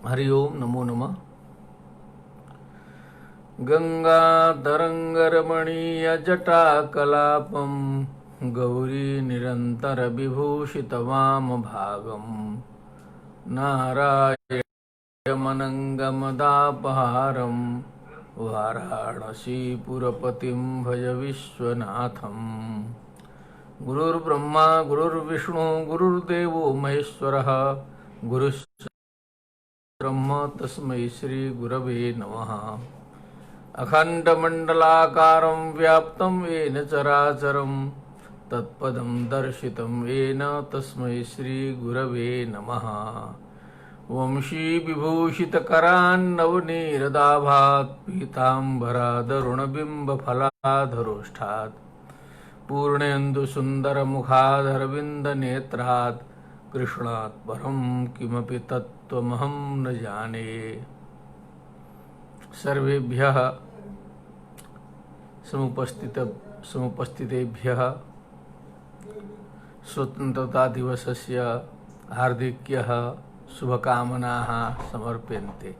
हरि ओम नमो नमः। गंगाधरंगरमणीयजटाकलापं गौरी निरन्तरविभूषितवामभागं नारायणमनङ्गमदापहारं वाराणसीपुरपतिं भज विश्वनाथं। गुरुर्ब्रह्मा गुरुर्विष्णु गुरुर्देवो महेश्वरः गुरुश्च ब्रह्म तस्मै श्री गुरवे नमः। अखंडमंडलाकारं व्याप्तं येन चराचरं तत्पदं दर्शितं येन तस्मै श्री गुरवे नमः। वंशी विभूषितकरान्नवनीरदाभात् पीताम्बरादरुणबिम्बफलाधरोष्ठात् पूर्णेन्दुसुन्दरमुखादरविन्दनेत्रात् कृष्णात् परं किमपि तत्त्वमहं न जाने। सर्वेभ्यः समुपस्थितेभ्यः स्वतंत्रता दिवसस्य हार्दिक्यः शुभकामनाः समर्प्यन्ते।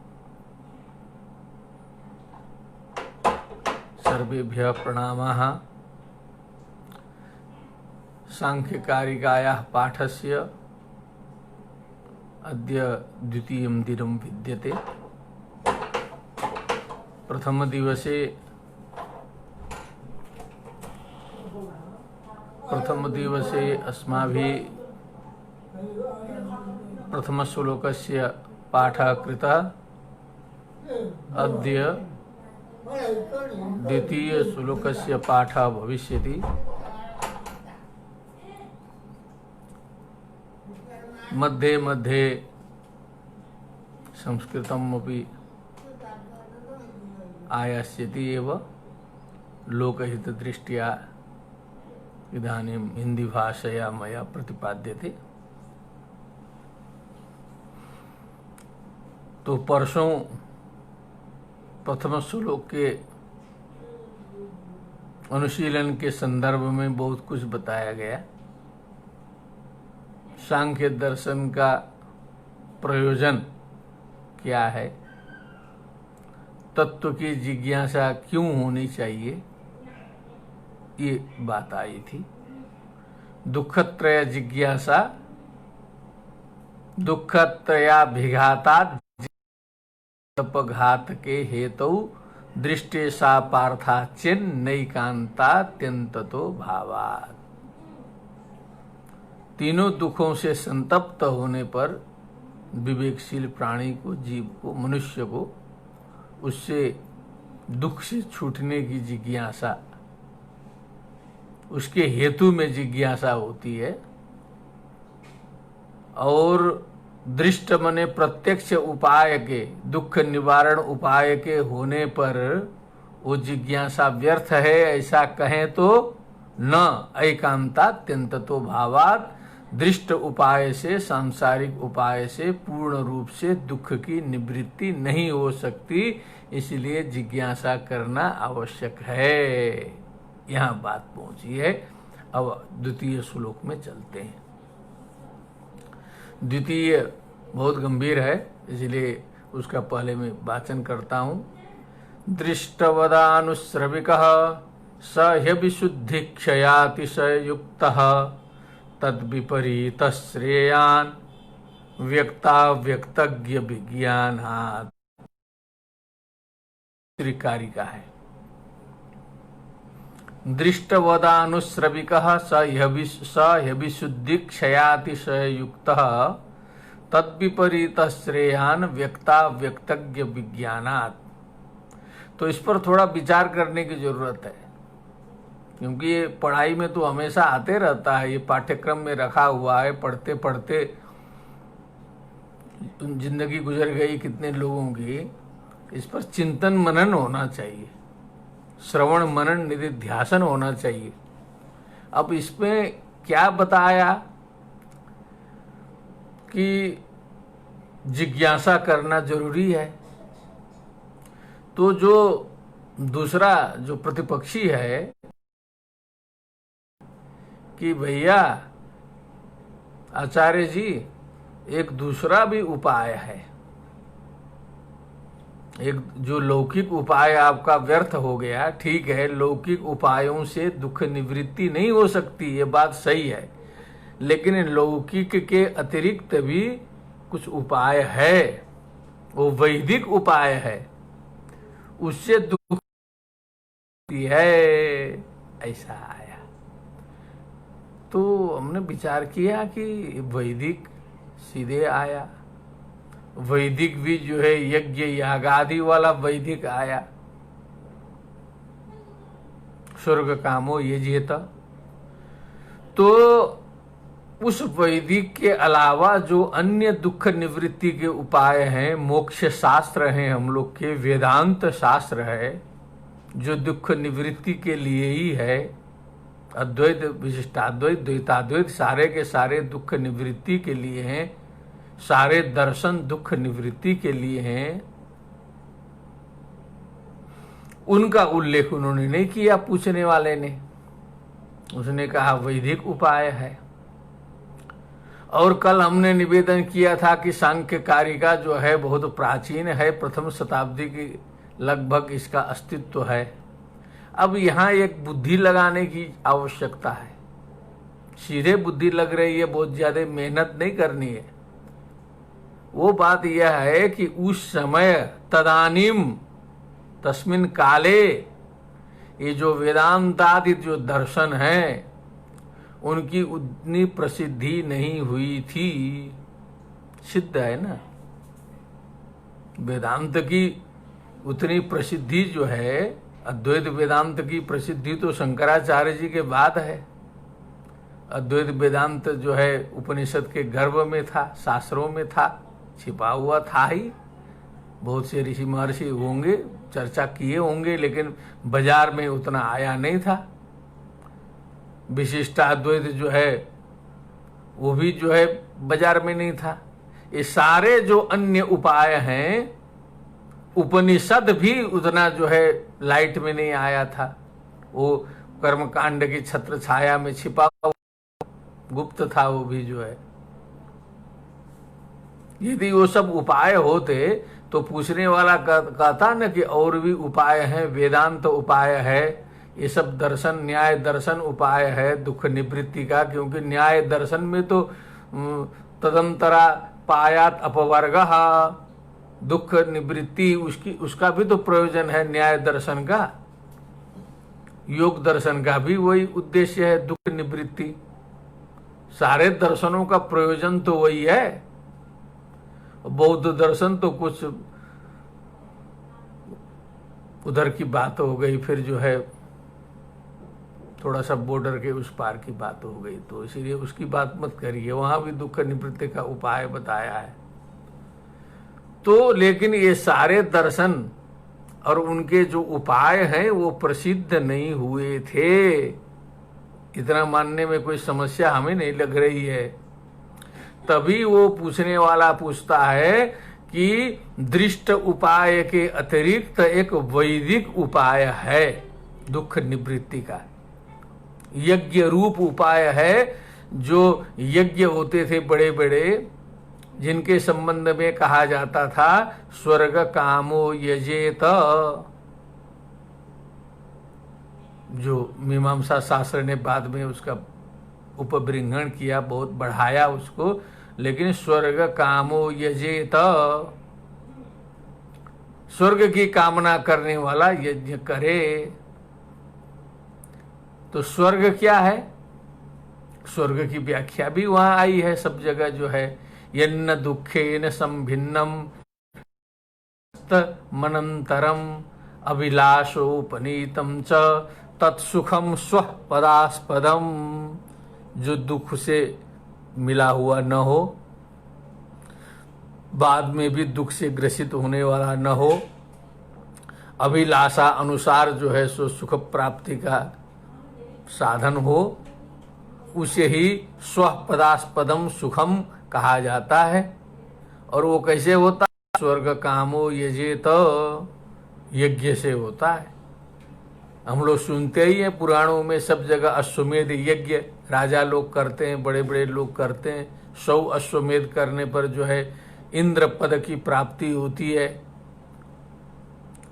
सर्वेभ्यः प्रणामाः। सांख्यकारिकायाः पाठस्य अद्य द्वितीयं दिनं विद्यते। प्रथमदिवसे अस्माभिः प्रथमश्लोकस्य पाठः कृतः। अद्य द्वितीयश्लोकस्य पाठः भविष्यति। मध्ये मध्ये संस्कृतमपि आयास्यति एव। लोकहितदृष्ट्या इदानीं हिन्दीभाषया मया प्रतिपाद्यते। तो परसों प्रथम श्लोक के अनुशीलन के संदर्भ में बहुत कुछ बताया गया। सांख्य दर्शन का प्रयोजन क्या है, तत्व की जिज्ञासा क्यों होनी चाहिए, ये बात आई थी। दुःखत्रय जिज्ञासा दुःखत्रयाभिघातात् अपघात के हेतु दृष्टे सा पार्था चिन्नैकांतात्यंततो भावात्। तीनों दुखों से संतप्त होने पर विवेकशील प्राणी को, जीव को, मनुष्य को उससे दुख से छूटने की जिज्ञासा, उसके हेतु में जिज्ञासा होती है। और दृष्ट मने प्रत्यक्ष उपाय के, दुख निवारण उपाय के होने पर वो जिज्ञासा व्यर्थ है ऐसा कहें तो न। एकांतात्यंततो भावात्, दृष्ट उपाय से, सांसारिक उपाय से पूर्ण रूप से दुख की निवृत्ति नहीं हो सकती, इसलिए जिज्ञासा करना आवश्यक है। यहाँ बात पहुंची है। अब द्वितीय श्लोक में चलते हैं। द्वितीय बहुत गंभीर है, इसलिए उसका पहले मैं वाचन करता हूँ। दृष्टवदानुश्रविकः स ह्यविशुद्धि क्षयातिशयुक्तः तद्विपरीत श्रेयान् व्यक्ताव्यक्तज्ञ विज्ञानात्। त्रिकारिका है। दृष्टवदानुश्रविकः स ह्यविशुद्धि क्षयातिशयुक्तः तद्विपरीत श्रेयान् व्यक्ताव्यक्तज्ञ विज्ञानात्। तो इस पर थोड़ा विचार करने की जरूरत है, क्योंकि ये पढ़ाई में तो हमेशा आते रहता है, ये पाठ्यक्रम में रखा हुआ है। पढ़ते पढ़ते जिंदगी गुजर गई कितने लोगों की। इस पर चिंतन मनन होना चाहिए, श्रवण मनन निधिध्यासन होना चाहिए। अब इसमें क्या बताया कि जिज्ञासा करना जरूरी है। तो जो दूसरा जो प्रतिपक्षी है कि भैया आचार्य जी एक दूसरा भी उपाय है, एक जो लौकिक उपाय आपका व्यर्थ हो गया, ठीक है, लौकिक उपायों से दुख निवृत्ति नहीं हो सकती, ये बात सही है, लेकिन लौकिक के अतिरिक्त भी कुछ उपाय है, वो वैदिक उपाय है, उससे दुख है। ऐसा आया तो हमने विचार किया कि वैदिक सीधे आया, वैदिक भी जो है यज्ञ यागादि वाला वैदिक आया, स्वर्ग कामो यजेत। तो उस वैदिक के अलावा जो अन्य दुख निवृत्ति के उपाय हैं, मोक्ष शास्त्र हैं, हम लोग के वेदांत शास्त्र है जो दुख निवृत्ति के लिए ही है, अद्वैत विशिष्टाद्वैत द्वैताद्वैत सारे के सारे दुख निवृत्ति के लिए हैं, सारे दर्शन दुख निवृत्ति के लिए हैं, उनका उल्लेख उन्होंने नहीं किया पूछने वाले ने। उसने कहा वैदिक उपाय है। और कल हमने निवेदन किया था कि सांख्य कारिका जो है बहुत प्राचीन है, प्रथम शताब्दी की लगभग इसका अस्तित्व है। अब यहाँ एक बुद्धि लगाने की आवश्यकता है, सीधे बुद्धि लग रही है, बहुत ज्यादा मेहनत नहीं करनी है। वो बात यह है कि उस समय तदानीम तस्मिन काले ये जो वेदांतादि जो दर्शन है उनकी उतनी प्रसिद्धि नहीं हुई थी। सिद्ध है ना, वेदांत की उतनी प्रसिद्धि जो है, अद्वैत वेदांत की प्रसिद्धि तो शंकराचार्य जी के बाद है। अद्वैत वेदांत जो है उपनिषद के गर्भ में था, शास्त्रों में था, छिपा हुआ था ही। बहुत से ऋषि महर्षि होंगे, चर्चा किए होंगे, लेकिन बाजार में उतना आया नहीं था। विशिष्टाद्वैत जो है वो भी जो है बाजार में नहीं था। ये सारे जो अन्य उपाय हैं, उपनिषद भी उतना जो है लाइट में नहीं आया था, वो कर्मकांड की छत्र छाया में छिपा गुप्त था वो भी जो है। यदि वो सब उपाय होते तो पूछने वाला कहता न कि और भी उपाय हैं, वेदांत उपाय है, ये सब दर्शन न्याय दर्शन उपाय है दुख निवृत्ति का, क्योंकि न्याय दर्शन में तो तदंतरा पायात अपवर्ग, दुख निवृत्ति उसका भी तो प्रयोजन है न्याय दर्शन का। योग दर्शन का भी वही उद्देश्य है, दुख निवृत्ति। सारे दर्शनों का प्रयोजन तो वही है। बौद्ध दर्शन तो कुछ उधर की बात हो गई, फिर जो है थोड़ा सा बॉर्डर के उस पार की बात हो गई, तो इसीलिए उसकी बात मत करिए। वहां भी दुख निवृत्ति का उपाय बताया है। तो लेकिन ये सारे दर्शन और उनके जो उपाय हैं वो प्रसिद्ध नहीं हुए थे। इतना मानने में कोई समस्या हमें नहीं लग रही है। तभी वो पूछने वाला पूछता है कि दृष्ट उपाय के अतिरिक्त एक वैदिक उपाय है दुख निवृत्ति का, यज्ञ रूप उपाय है। जो यज्ञ होते थे बड़े बड़े, जिनके संबंध में कहा जाता था स्वर्ग कामो यजेत, जो मीमांसा शास्त्र ने बाद में उसका उपबृंहण किया, बहुत बढ़ाया उसको, लेकिन स्वर्ग कामो यजेत, स्वर्ग की कामना करने वाला यज्ञ करे। तो स्वर्ग क्या है? स्वर्ग की व्याख्या भी वहां आई है सब जगह जो है, यन्न दुखेन संभिन्नम मनंतरम अभिलाषोपनीतम च तत्सुखम स्व पदास्पदम, जो दुख से मिला हुआ न हो, बाद में भी दुख से ग्रसित होने वाला न हो, अभिलाषा अनुसार जो है सो सुख प्राप्ति का साधन हो, उसे ही स्व पदास्पदम सुखम कहा जाता है। और वो कैसे होता है? स्वर्ग कामो यजेत, यज्ञ से होता है। हम लोग सुनते ही हैं पुराणों में सब जगह अश्वमेध यज्ञ राजा लोग करते हैं, बड़े बड़े लोग करते हैं। 100 अश्वमेध करने पर जो है इंद्र पद की प्राप्ति होती है।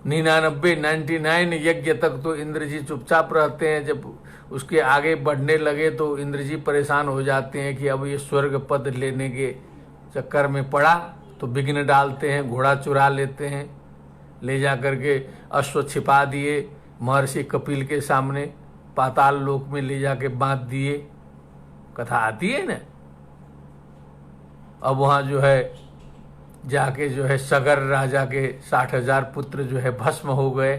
99 यज्ञ तक तो इंद्र जी चुपचाप रहते हैं। जब उसके आगे बढ़ने लगे तो इंद्र जी परेशान हो जाते हैं कि अब ये स्वर्ग पद लेने के चक्कर में पड़ा, तो विघ्न डालते हैं, घोड़ा चुरा लेते हैं, ले जा करके अश्व छिपा दिए महर्षि कपिल के सामने, पाताल लोक में ले जाके बांध दिए। कथा आती है ना। अब वहां जो है जाके जो है सगर राजा के 60,000 पुत्र जो है भस्म हो गए।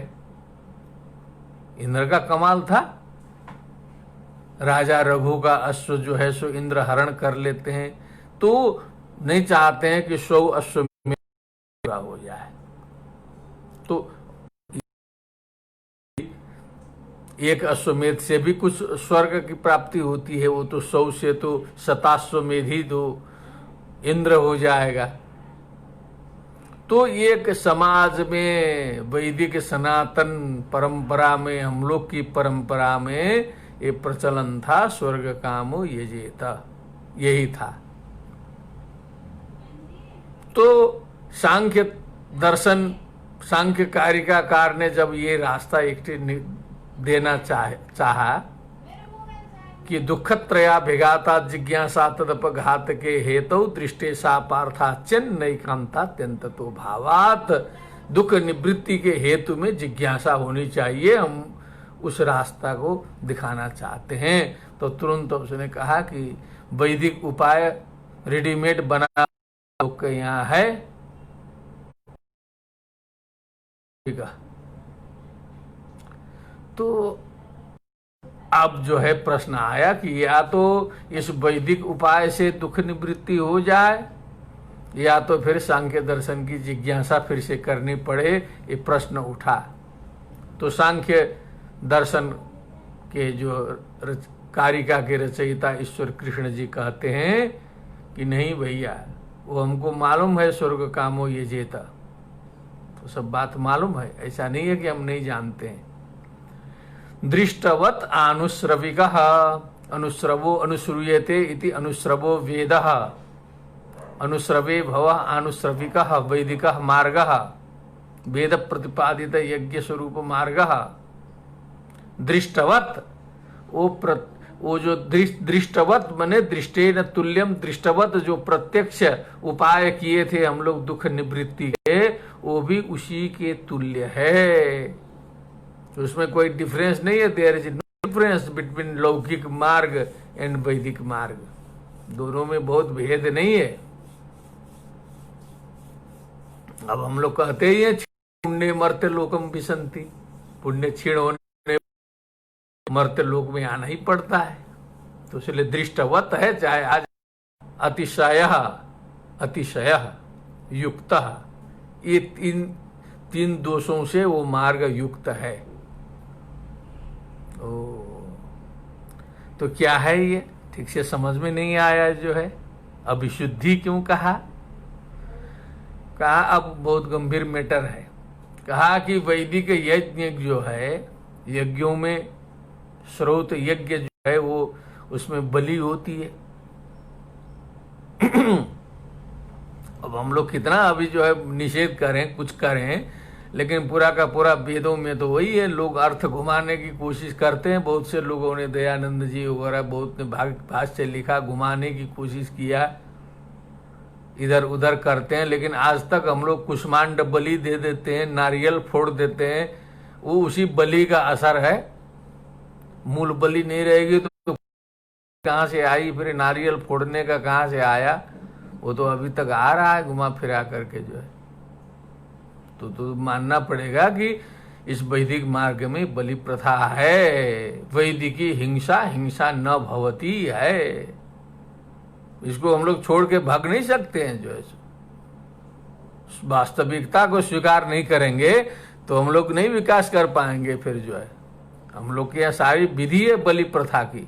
इंद्र का कमाल था। राजा रघु का अश्व जो है सो इंद्र हरण कर लेते हैं, तो नहीं चाहते हैं कि 100 अश्व में पूरा हो जाए। तो एक अश्वमेध से भी कुछ स्वर्ग की प्राप्ति होती है, वो तो 100 से तो शताश्वमेध ही तो इंद्र हो जाएगा। तो एक समाज में वैदिक सनातन परंपरा में, हम लोग की परंपरा में ये प्रचलन था, स्वर्ग कामो यजेत, यही था। तो सांख्य दर्शन, सांख्य कारिकाकार ने जब ये रास्ता एक देना चाहा कि दुःखत्रयाभिघाता जिज्ञासा तदपघात के हेतु दृष्टे सा पार्था चेन्नैकांतात्यंत तो भावात, दुख निवृत्ति के हेतु में जिज्ञासा होनी चाहिए, हम उस रास्ता को दिखाना चाहते हैं। तो तुरंत उसने कहा कि वैदिक उपाय रेडीमेड बना लोग के यहाँ है। ठीक है, तो अब जो है प्रश्न आया कि या तो इस वैदिक उपाय से दुख निवृत्ति हो जाए, या तो फिर सांख्य दर्शन की जिज्ञासा फिर से करनी पड़े, ये प्रश्न उठा। तो सांख्य दर्शन के जो कारिका के रचयिता ईश्वर कृष्ण जी कहते हैं कि नहीं भैया, वो हमको मालूम है स्वर्ग कामो यजेत, तो सब बात मालूम है, ऐसा नहीं है कि हम नहीं जानते हैं। दृष्टवत अनुश्रविकः अनुश्रवो अनुश्रूयते इति अनुश्रवो वेदः अनुश्रवे भवः अनुश्रविकः वैदिकः मार्गः वेद प्रतिपादित यज्ञ स्वरूप मार्गः। दृष्टवत वो जो दृष्टवत मने दृष्टेन तुल्यम, दृष्टवत जो प्रत्यक्ष उपाय किए थे हम लोग दुख निवृत्ति के, वो भी उसी के तुल्य है। तो उसमें कोई डिफरेंस नहीं है। There is no difference between लौकिक मार्ग एंड वैदिक मार्ग, दोनों में बहुत भेद नहीं है। अब हम लोग कहते ही हैं पुण्य मर्त्य लोकम विसंति, पुण्य क्षीण होने मर्त्य लोक में आना ही पड़ता है। तो इसलिए दृष्टवत है, चाहे आज अतिशय युक्त, ये तीन दोषों से वो मार्ग युक्त है। तो क्या है ये, ठीक से समझ में नहीं आया। जो है अभिशुद्धि क्यों कहा, अब बहुत गंभीर मैटर है। कहा कि वैदिक यज्ञ जो है, यज्ञों में श्रोत यज्ञ जो है वो उसमें बलि होती है। अब हम लोग कितना अभी जो है निषेध करें, कुछ करें, लेकिन पूरा का पूरा वेदों में तो वही है। लोग अर्थ घुमाने की कोशिश करते हैं। बहुत से लोगों ने, दयानंद जी वगैरह बहुत ने भाष्य लिखा, घुमाने की कोशिश किया, इधर उधर करते हैं। लेकिन आज तक हम लोग कुष्मांड बलि दे देते हैं, नारियल फोड़ देते हैं, वो उसी बलि का असर है। मूल बलि नहीं रहेगी तो कहाँ से आई, फिर नारियल फोड़ने का कहाँ से आया, वो तो अभी तक आ रहा है घुमा फिरा करके जो है। तो मानना पड़ेगा कि इस वैदिक मार्ग में बलि प्रथा है। वैदिकी हिंसा न भवती है, इसको हम लोग छोड़ के भाग नहीं सकते हैं। जो है वास्तविकता को स्वीकार नहीं करेंगे तो हम लोग नहीं विकास कर पाएंगे। फिर जो है हम लोग के यहाँ सारी विधि है बलि प्रथा की।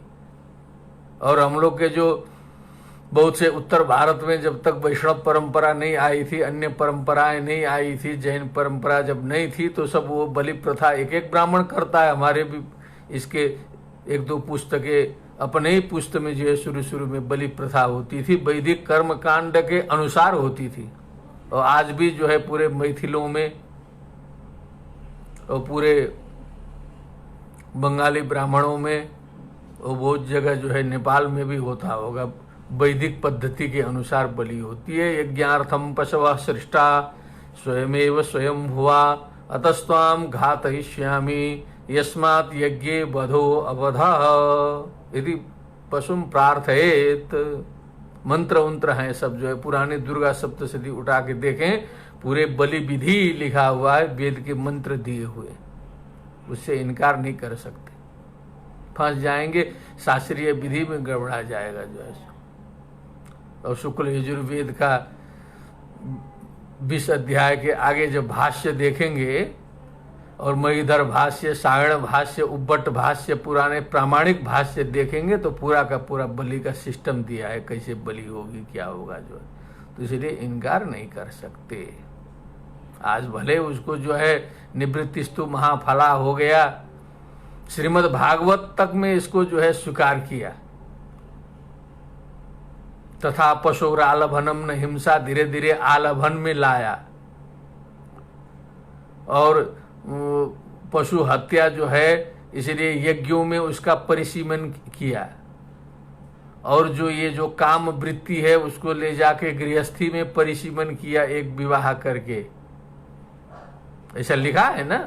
और हम लोग के जो बहुत से उत्तर भारत में जब तक वैष्णव परंपरा नहीं आई थी, अन्य परंपराएं नहीं आई थी, जैन परंपरा जब नहीं थी, तो सब वो बलि प्रथा एक एक ब्राह्मण करता है। हमारे भी इसके एक दो पुस्तकें, अपने ही पुस्तक में जो है शुरू में बलि प्रथा होती थी, वैदिक कर्म कांड के अनुसार होती थी। और आज भी जो है पूरे मैथिलों में और पूरे बंगाली ब्राह्मणों में और बहुत जगह जो है नेपाल में भी होता होगा, वैदिक पद्धति के अनुसार बलि होती है। यज्ञार्थम पशवः सृष्टा स्वयमेव स्वयं हुआ अतस्त्वाम घातयिष्यामि यस्मात् यज्ञे वधो अवधः यदि पशुम प्रार्थयेत। मंत्र उंत्र हैं सब जो है, पुरानी दुर्गा सप्तशती उठा के देखें, पूरे बलि विधि लिखा हुआ है, वेद के मंत्र दिए हुए, उससे इनकार नहीं कर सकते। फंस जाएंगे, शास्त्रीय विधि में गड़बड़ा जाएगा जो है। और शुक्ल यजुर्वेद का 20 अध्याय के आगे जब भाष्य देखेंगे और महीधर भाष्य, सायण भाष्य, उब्बट भाष्य, पुराने प्रामाणिक भाष्य देखेंगे तो पूरा का पूरा बलि का सिस्टम दिया है, कैसे बलि होगी, क्या होगा जो है। तो इसलिए इनकार नहीं कर सकते। आज भले उसको जो है निवृत्तिस्तु महाफला हो गया, श्रीमद् भागवत तक में इसको जो है स्वीकार किया। तथा पशुर आलभनम न हिंसा धीरे धीरे आलभन में लाया, और पशु हत्या जो है इसलिए यज्ञों में उसका परिसीमन किया। और जो ये जो काम वृत्ति है उसको ले जाके गृहस्थी में परिसीमन किया, एक विवाह करके। ऐसा लिखा है ना,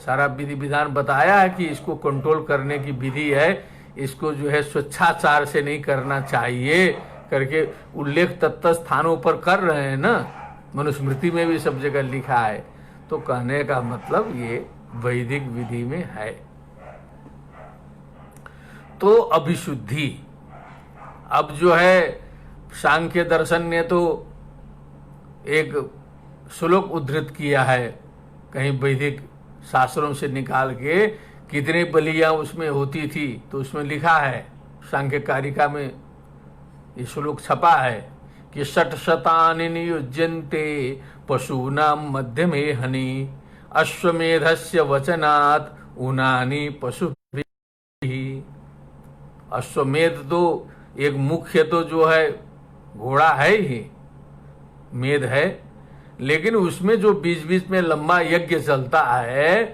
सारा विधि विधान बताया है कि इसको कंट्रोल करने की विधि है, इसको जो है स्वेच्छाचार से नहीं करना चाहिए करके उल्लेख तत्त स्थानों पर कर रहे हैं ना, मनुस्मृति में भी सब जगह लिखा है। तो कहने का मतलब ये वैदिक विधि में है। तो अभिशुद्धि, अब जो है सांख्य दर्शन ने तो एक श्लोक उद्धृत किया है कहीं वैदिक शास्त्रों से निकाल के, कितने बलियां उसमें होती थी, तो उसमें लिखा है, सांख्य कारिका में ये श्लोक छपा है कि 60 नियुज्यन्ते पशूनाम मध्य में हनि अश्वमेधस्य वचनात् ऊनानि पशु। अश्वमेध तो एक मुख्य तो जो है घोड़ा है ही, मेध है, लेकिन उसमें जो बीच बीच में लंबा यज्ञ चलता है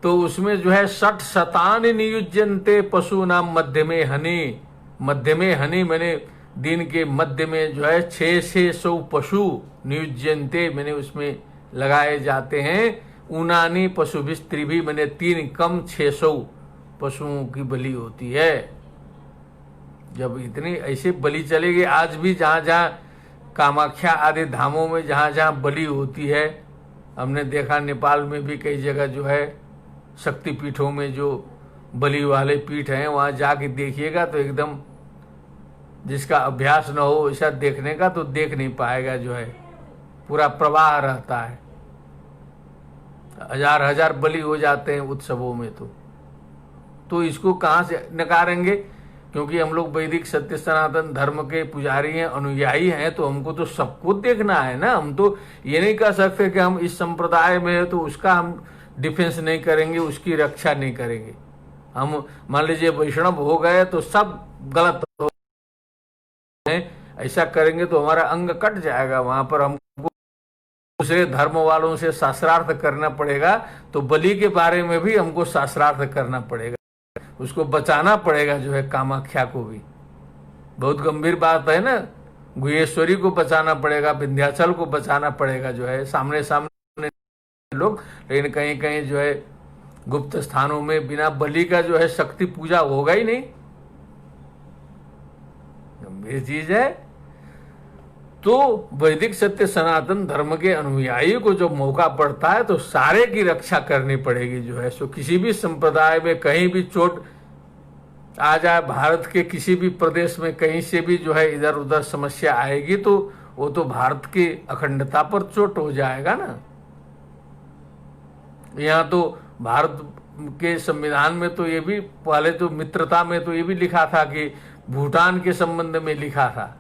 तो उसमें जो है 60 नियुज्यन्ते पशूनाम मध्य में हनि। मध्य में हनि मैंने दिन के मध्य में जो है 600 पशु नियुज्यन्ते मैंने उसमें लगाए जाते हैं। ऊनानी पशु भी स्त्री भी मैंने 3 कम 600 पशुओं की बलि होती है। जब इतनी ऐसे बलि चलेगी, आज भी जहाँ जहाँ कामाख्या आदि धामों में जहाँ जहाँ बलि होती है, हमने देखा नेपाल में भी कई जगह जो है शक्ति पीठों में जो बलि वाले पीठ हैं, वहाँ जाके देखिएगा तो एकदम जिसका अभ्यास न हो ऐसा देखने का तो देख नहीं पाएगा, जो है पूरा प्रवाह रहता है। हजार हजार बलि हो जाते हैं उत्सवों में। तो इसको कहाँ से नकारेंगे? क्योंकि हम लोग वैदिक सत्य सनातन धर्म के पुजारी हैं, अनुयायी हैं, तो हमको तो सबको देखना है ना। हम तो ये नहीं कह सकते कि हम इस संप्रदाय में है तो उसका हम डिफेंस नहीं करेंगे, उसकी रक्षा नहीं करेंगे। हम मान लीजिए वैष्णव हो गए तो सब गलत हो, ऐसा करेंगे तो हमारा अंग कट जाएगा। वहां पर हमको दूसरे धर्म वालों से शास्त्रार्थ करना पड़ेगा, तो बलि के बारे में भी हमको शास्त्रार्थ करना पड़ेगा, उसको बचाना पड़ेगा, जो है कामाख्या को भी। बहुत गंभीर बात है ना, गुहेश्वरी को बचाना पड़ेगा, विंध्याचल को बचाना पड़ेगा, जो है सामने सामने लोग। लेकिन कहीं कहीं जो है गुप्त स्थानों में बिना बलि का जो है शक्ति पूजा होगा ही नहीं, गंभीर चीज है। तो वैदिक सत्य सनातन धर्म के अनुयायी को जो मौका पड़ता है तो सारे की रक्षा करनी पड़ेगी, जो है सो किसी भी संप्रदाय में कहीं भी चोट आ जाए, भारत के किसी भी प्रदेश में कहीं से भी जो है इधर उधर समस्या आएगी तो वो तो भारत की अखंडता पर चोट हो जाएगा ना। यहाँ तो भारत के संविधान में तो ये भी पहले तो मित्रता में तो ये भी लिखा था कि भूटान के संबंध में लिखा था।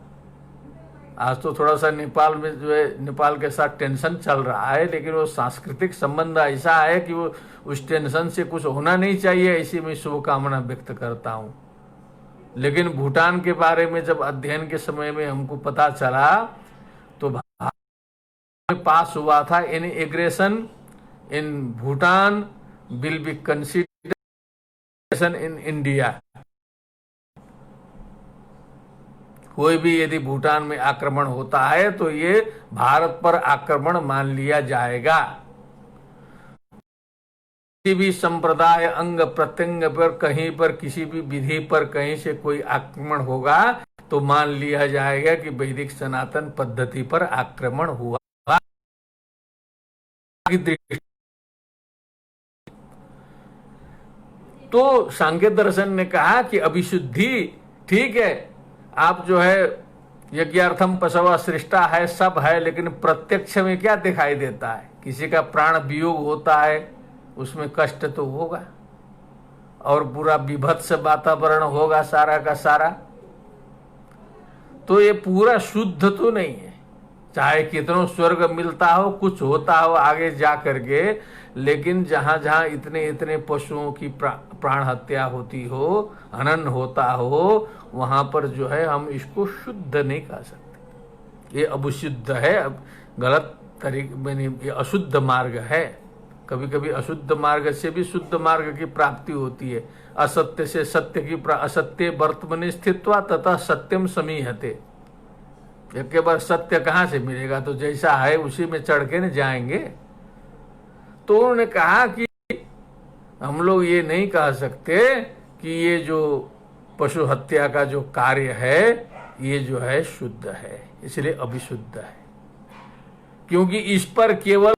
आज तो थोड़ा सा नेपाल में जो है नेपाल के साथ टेंशन चल रहा है, लेकिन वो सांस्कृतिक संबंध ऐसा है कि वो उस टेंशन से कुछ होना नहीं चाहिए, ऐसी मैं शुभकामना व्यक्त करता हूँ। लेकिन भूटान के बारे में जब अध्ययन के समय में हमको पता चला तो भारत में पास हुआ था in aggression in Bhutan will be considered in India. कोई भी यदि भूटान में आक्रमण होता है तो ये भारत पर आक्रमण मान लिया जाएगा। किसी भी संप्रदाय अंग प्रत्यंग पर कहीं पर किसी भी विधि पर कहीं से कोई आक्रमण होगा तो मान लिया जाएगा कि वैदिक सनातन पद्धति पर आक्रमण हुआ। तो सांख्य दर्शन ने कहा कि अभिशुद्धि ठीक है, आप जो है यज्ञार्थम पशव सृष्टा है, सब है, लेकिन प्रत्यक्ष में क्या दिखाई देता है? किसी का प्राण वियोग होता है, उसमें कष्ट तो होगा और पूरा विभत्स वातावरण होगा सारा का सारा। तो ये पूरा शुद्ध तो नहीं है, चाहे कितना स्वर्ग मिलता हो, कुछ होता हो आगे जा करके, लेकिन जहां जहां इतने इतने पशुओं की प्राण हत्या होती हो, हनन होता हो, वहां पर जो है हम इसको शुद्ध नहीं कह सकते। ये अशुद्ध है, गलत तरीके में, ये अशुद्ध मार्ग है। कभी कभी अशुद्ध मार्ग से भी शुद्ध मार्ग की प्राप्ति होती है। असत्य से सत्य की असत्य वर्तमनि स्थित्वा तथा सत्यम समीहते। एक बार सत्य कहाँ से मिलेगा? तो जैसा है उसी में चढ़ के न जाएंगे। तो उन्होंने कहा कि हम लोग ये नहीं कह सकते कि ये जो पशु हत्या का जो कार्य है ये जो है शुद्ध है, इसलिए अभिशुद्ध है। क्योंकि इस पर केवल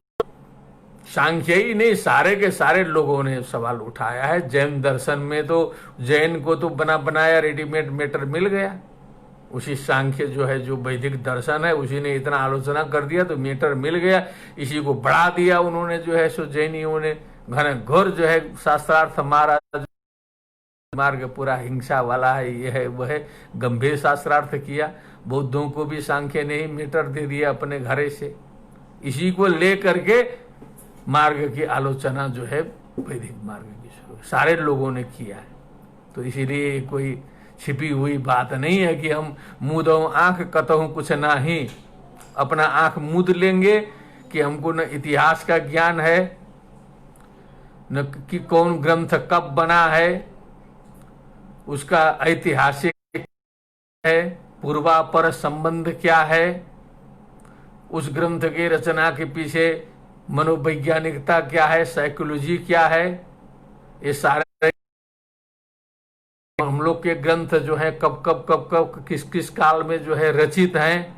सांख्य ही नहीं, सारे के सारे लोगों ने सवाल उठाया है। जैन दर्शन में तो जैन को तो बना बनाया रेडीमेड मैटर मिल गया। उसी सांख्य जो है, जो वैदिक दर्शन है, उसी ने इतना आलोचना कर दिया तो मैटर मिल गया। इसी को बढ़ा दिया उन्होंने जो है सो जैनियों ने घन घोर जो है शास्त्रार्थ मार्ग पूरा हिंसा वाला है, यह है वह है, गंभीर शास्त्रार्थ किया। बौद्धों को भी सांख्य ने ही मैटर दे दिया अपने घरे से। इसी को ले करके मार्ग की आलोचना जो है वैदिक मार्ग की शुरू सारे लोगों ने किया है। तो इसीलिए कोई छिपी हुई बात नहीं है कि हम मूदों आंख कतहूं कुछ ना ही, अपना आंख मूद लेंगे कि हमको न इतिहास का ज्ञान है, न कि कौन ग्रंथ कब बना है, उसका ऐतिहासिक है, पूर्वापर संबंध क्या है, उस ग्रंथ के रचना के पीछे मनोवैज्ञानिकता क्या है, साइकोलॉजी क्या है। ये सारे हम लोग के ग्रंथ जो है कब कब कब कब किस किस काल में जो है रचित हैं,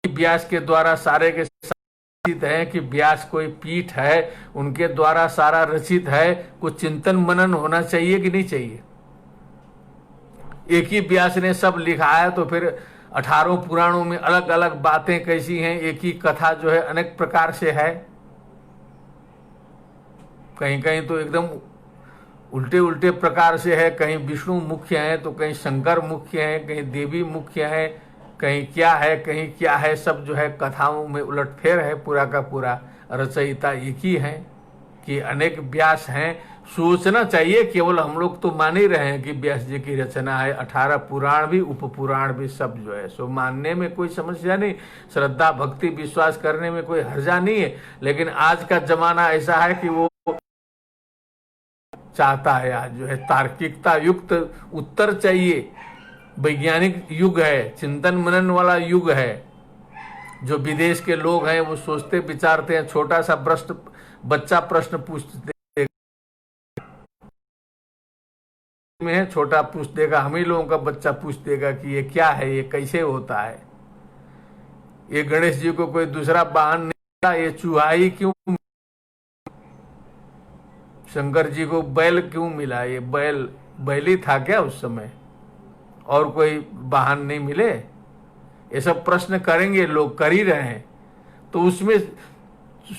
व्यास के द्वारा सारे के रचित हैं कि व्यास कोई पीठ है उनके द्वारा सारा रचित है। कुछ चिंतन मनन होना चाहिए कि नहीं चाहिए? एक ही व्यास ने सब लिखा है तो फिर 18 पुराणों में अलग अलग बातें कैसी हैं? एक ही कथा जो है अनेक प्रकार से है। कहीं कहीं तो एकदम उल्टे उल्टे प्रकार से है, कहीं विष्णु मुख्य है तो कहीं शंकर मुख्य है, कहीं देवी मुख्य है, कहीं क्या है कहीं क्या है, सब जो है कथाओं में उलटफेर है। पूरा का पूरा रचयिता एक ही है कि अनेक व्यास हैं। सोचना चाहिए, केवल हम लोग तो मान ही रहे हैं कि व्यास जी की रचना है। 18 पुराण भी उपपुराण भी सब जो है सो मानने में कोई समस्या नहीं, श्रद्धा भक्ति विश्वास करने में कोई हर्जा नहीं है। लेकिन आज का जमाना ऐसा है कि वो चाहता है, आज जो है तार्किकता युक्त उत्तर चाहिए। वैज्ञानिक युग है, चिंतन मनन वाला युग है। जो विदेश के लोग हैं वो सोचते विचारते हैं, छोटा सा बच्चा प्रश्न पूछते में है, छोटा पूछ देगा, हम ही लोगों का बच्चा पूछ देगा कि ये क्या है, ये कैसे होता है। ये गणेश जी को कोई दूसरा वाहन नहीं था, ये चूहा ही क्यों? शंकर जी को बैल क्यों मिला? ये बैल ही था क्या उस समय? और कोई वाहन नहीं मिले? ये सब प्रश्न करेंगे लोग, कर ही रहे हैं। तो उसमें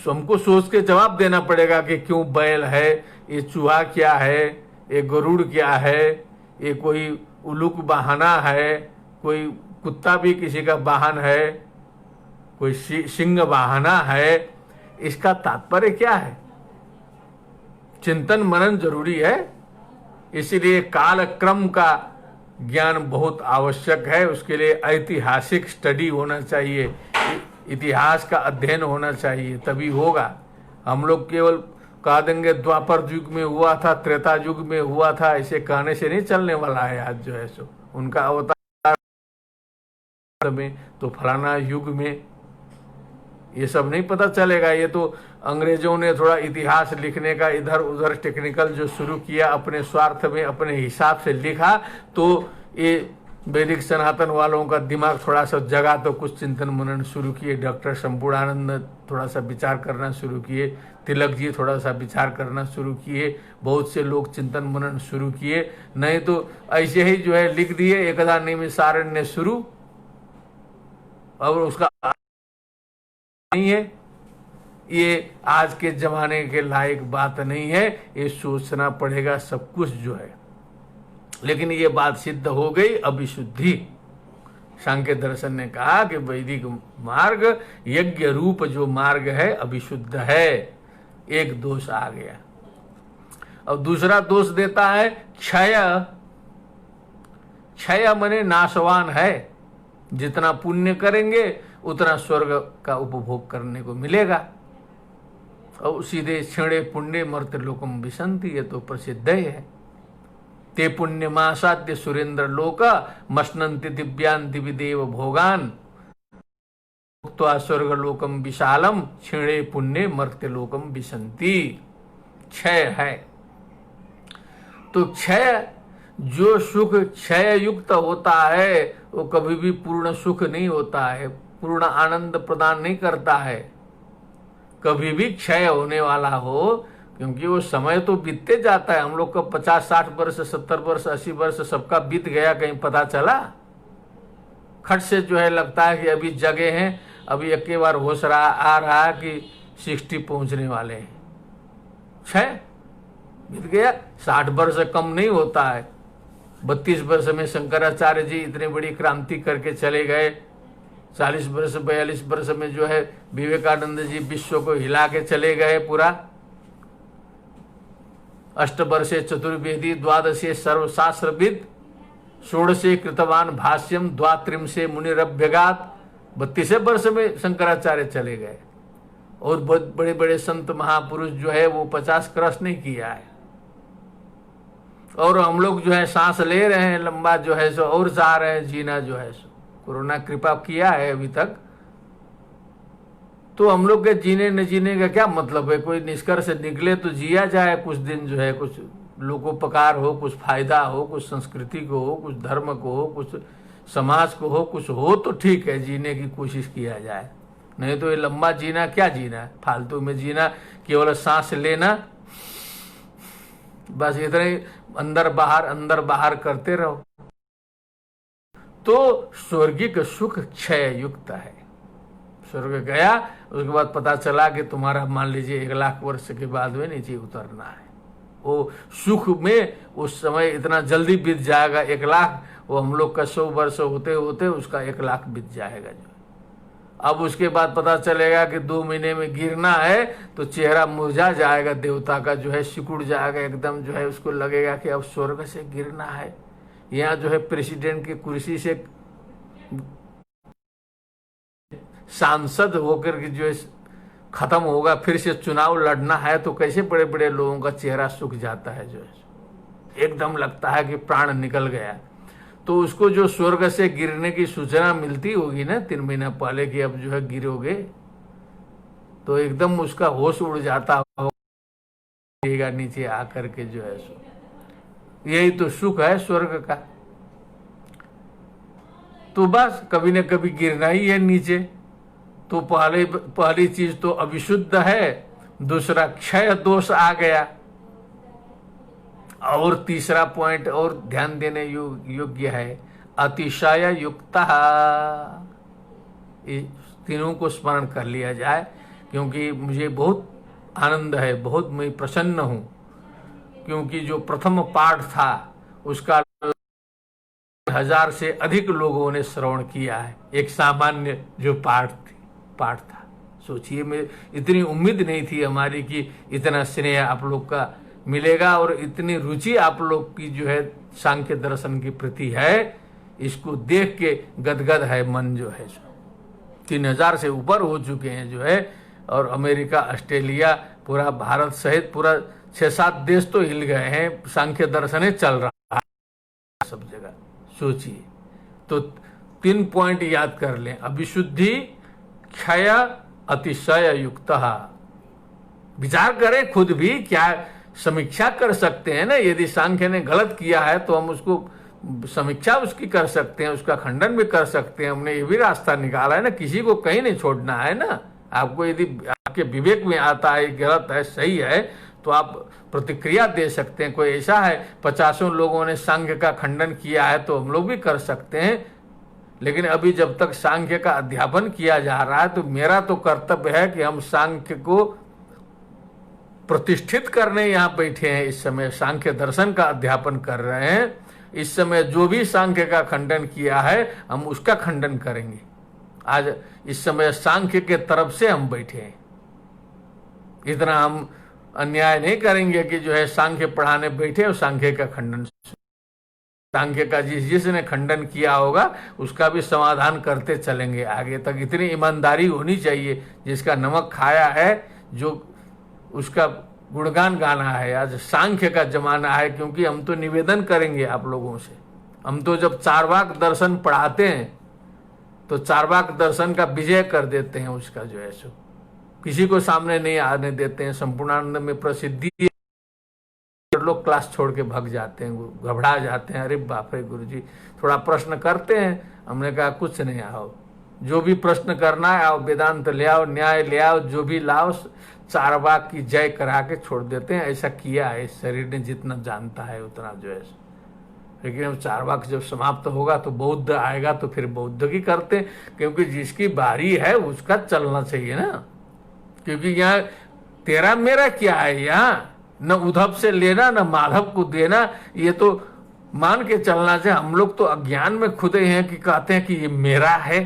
हमको सोच के जवाब देना पड़ेगा कि क्यों बैल है, ये चूहा क्या है, ये गरुड़ क्या है, ये कोई उलूक बहाना है, कोई कुत्ता भी किसी का वाहन है, कोई सिंह बहाना है। इसका तात्पर्य क्या है? चिंतन मनन जरूरी है। इसीलिए काल क्रम का ज्ञान बहुत आवश्यक है। उसके लिए ऐतिहासिक स्टडी होना चाहिए, इतिहास का अध्ययन होना चाहिए, तभी होगा। हम लोग केवल कह देंगे द्वापर युग में हुआ था, त्रेता युग में हुआ था, ऐसे कहने से नहीं चलने वाला है। आज जो है सो उनका अवतार में तो फलाना युग में, ये सब नहीं पता चलेगा। ये तो अंग्रेजों ने थोड़ा इतिहास लिखने का इधर उधर टेक्निकल जो शुरू किया, अपने स्वार्थ में अपने हिसाब से लिखा, तो ये वैदिक सनातन वालों का दिमाग थोड़ा सा जगा, तो कुछ चिंतन मनन शुरू किए। डॉक्टर संपूर्णानंद थोड़ा सा विचार करना शुरू किए, तिलक जी थोड़ा सा विचार करना शुरू किए, बहुत से लोग चिंतन मनन शुरू किए। नहीं तो ऐसे ही जो है लिख दिए एकदा निमिषारण्य शुरू, और उसका नहीं है। ये आज के जमाने के लायक बात नहीं है, ये सोचना पड़ेगा सब कुछ जो है। लेकिन ये बात सिद्ध हो गई अभिशुद्धि। सांख्य दर्शन ने कहा कि वैदिक मार्ग यज्ञ रूप जो मार्ग है अभिशुद्ध है। एक दोष आ गया। अब दूसरा दोष देता है क्षय। क्षय माने नाशवान है। जितना पुण्य करेंगे उतना स्वर्ग का उपभोग करने को मिलेगा। और सीधे क्षणे पुण्य मर्त्य लोकम विशंति, ये तो प्रसिद्ध ही है। ते पुण्य मासाद्य सुरेंद्र लोक मश्नन्ति दिव्यांति विदेव भोगान उक्त्वा स्वर्ग लोकम विशालम क्षीणे पुण्य मर्त्य लोकम विशंति। क्षय है तो क्षय, जो सुख क्षय युक्त होता है वो कभी भी पूर्ण सुख नहीं होता है, पूर्ण आनंद प्रदान नहीं करता है। कभी भी क्षय होने वाला हो, क्योंकि वो समय तो बीतते जाता है। हम लोग का 50-60 वर्ष 70 वर्ष 80 वर्ष सबका बीत गया, कहीं पता चला? खट से जो है लगता है कि अभी जगे हैं, अभी एक के बार होश रहा आ रहा कि 60 पहुंचने वाले हैं। क्षय बीत गया। 60 वर्ष कम नहीं होता है। 32 वर्ष में शंकराचार्य जी इतनी बड़ी क्रांति करके चले गए। 40 वर्ष 42 वर्ष में जो है विवेकानंद जी विश्व को हिला के चले गए पूरा। 8 वर्षे चतुर्वेदी, 12 सर्वशास्त्रविद, 16 कृतवान भाष्यम, 32 मुनिरभ्यगात। 32 वर्ष में शंकराचार्य चले गए। और बहुत बड़े बड़े संत महापुरुष जो है वो 50 क्रॉस नहीं किया है। और हम लोग जो है सांस ले रहे हैं लंबा जो है सो, और चाह रहे हैं जीना जो है सो। कोरोना कृपा किया है अभी तक, तो हम लोग के जीने न जीने का क्या मतलब है? कोई निष्कर्ष निकले तो जिया जाए कुछ दिन जो है, कुछ लोकोपकार हो, कुछ फायदा हो, कुछ संस्कृति को हो, कुछ धर्म को हो, कुछ समाज को हो, कुछ हो तो ठीक है, जीने की कोशिश किया जाए। नहीं तो ये लंबा जीना क्या जीना है? फालतू में जीना, केवल सांस लेना, बस इतने अंदर बाहर करते रहो। तो स्वर्गिक सुख क्षय युक्त है। स्वर्ग गया, उसके बाद पता चला कि तुम्हारा मान लीजिए 1 लाख वर्ष के बाद में नीचे उतरना है। वो सुख में उस समय इतना जल्दी बीत जाएगा। 1 लाख वो हम लोग का 100 वर्ष होते होते उसका 1 लाख बीत जाएगा जो। अब उसके बाद पता चलेगा कि 2 महीने में गिरना है, तो चेहरा मुरझा जाएगा देवता का जो है, सिकुड़ जाएगा एकदम जो है। उसको लगेगा कि अब स्वर्ग से गिरना है। यहाँ जो है प्रेसिडेंट की कुर्सी से सांसद होकर के जो है खत्म होगा, फिर से चुनाव लड़ना है, तो कैसे बड़े बड़े लोगों का चेहरा सूख जाता है जो है, एकदम लगता है कि प्राण निकल गया। तो उसको जो स्वर्ग से गिरने की सूचना मिलती होगी ना 3 महीना पहले कि अब जो है गिरोगे, तो एकदम उसका होश उड़ जाता होगा नीचे आकर के जो है सो। यही तो सुख है स्वर्ग का। तो बस कभी न कभी गिरना ही है नीचे। तो पहली चीज तो अविशुद्ध है, दूसरा क्षय दोष आ गया, और तीसरा पॉइंट और ध्यान देने योग्य है अतिशय युक्त। तीनों को स्मरण कर लिया जाए, क्योंकि मुझे बहुत आनंद है, बहुत मैं प्रसन्न हूं, क्योंकि जो प्रथम पाठ था उसका 1000 से अधिक लोगों ने श्रवण किया है। एक सामान्य जो पाठ था, सोचिए, मैं इतनी उम्मीद नहीं थी हमारी कि इतना स्नेह आप लोग का मिलेगा और इतनी रुचि आप लोग की जो है सांख्य दर्शन के प्रति है। इसको देख के गदगद है मन जो है। 3000 से ऊपर हो चुके हैं जो है, और अमेरिका, ऑस्ट्रेलिया, पूरा भारत सहित पूरा 6-7 देश तो हिल गए हैं, सांख्य दर्शन चल रहा है सब जगह। सोचिए, तो 3 पॉइंट याद कर लें। अभिशुद्धि, क्षय, अतिशय युक्त। विचार करें खुद भी, क्या समीक्षा कर सकते हैं ना। यदि सांख्य ने गलत किया है तो हम उसको समीक्षा उसकी कर सकते हैं, उसका खंडन भी कर सकते हैं। हमने ये भी रास्ता निकाला है ना, किसी को कहीं नहीं छोड़ना है ना। आपको यदि आपके विवेक में आता है गलत है सही है तो आप प्रतिक्रिया दे सकते हैं। कोई ऐसा है 50 लोगों ने सांख्य का खंडन किया है तो हम लोग भी कर सकते हैं। लेकिन अभी जब तक सांख्य का अध्यापन किया जा रहा है तो मेरा तो कर्तव्य है कि हम सांख्य को प्रतिष्ठित करने यहाँ बैठे हैं। इस समय सांख्य दर्शन का अध्यापन कर रहे हैं। इस समय जो भी सांख्य का खंडन किया है हम उसका खंडन करेंगे। आज इस समय सांख्य के तरफ से हम बैठे हैं। इतना हम अन्याय नहीं करेंगे कि जो है सांख्य पढ़ाने बैठे और सांख्य का खंडन। सांख्य का जिसने खंडन किया होगा उसका भी समाधान करते चलेंगे आगे तक। इतनी ईमानदारी होनी चाहिए। जिसका नमक खाया है जो उसका गुणगान गाना है। आज सांख्य का जमाना है, क्योंकि हम तो निवेदन करेंगे आप लोगों से। हम तो जब चारवाक दर्शन पढ़ाते हैं तो चारवाक दर्शन का विजय कर देते हैं। उसका जो है सो किसी को सामने नहीं आने देते हैं। संपूर्णानंद में प्रसिद्धि, लोग क्लास छोड़ के भाग जाते हैं, घबरा जाते हैं। अरे बाप रे गुरुजी, थोड़ा प्रश्न करते हैं। हमने कहा कुछ नहीं, आओ जो भी प्रश्न करना है आओ, वेदांत ले आओ, न्याय ले आओ, जो भी लाओ, चारवाक की जय करा के छोड़ देते हैं। ऐसा किया है इस शरीर ने, जितना जानता है उतना जो है। लेकिन अब चारवाक जब समाप्त होगा तो बौद्ध आएगा तो फिर बौद्ध की करते हैं, क्योंकि जिसकी बारी है उसका चलना चाहिए ना। क्योंकि यहाँ तेरा मेरा क्या है, यहाँ न उद्धव से लेना न माधव को देना। ये तो मान के चलना चाहिए। हम लोग तो अज्ञान में खुदे हैं कि कहते हैं कि ये मेरा है।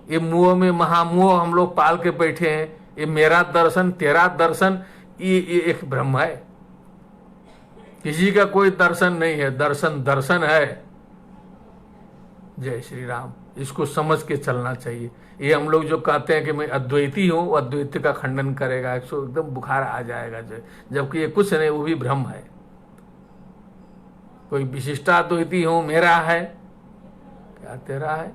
ये मुंह में महामुंह हम लोग पाल के बैठे हैं। ये मेरा दर्शन तेरा दर्शन, ये एक भ्रम है। किसी का कोई दर्शन नहीं है, दर्शन दर्शन है। जय श्री राम। इसको समझ के चलना चाहिए। ये हम लोग जो कहते हैं कि मैं अद्वैती हूं, वो अद्वैत का खंडन करेगा, एकदम बुखार आ जाएगा। जबकि ये कुछ नहीं, वो भी भ्रम है। कोई विशिष्टाद्वैती हूं, मेरा है, क्या तेरा है?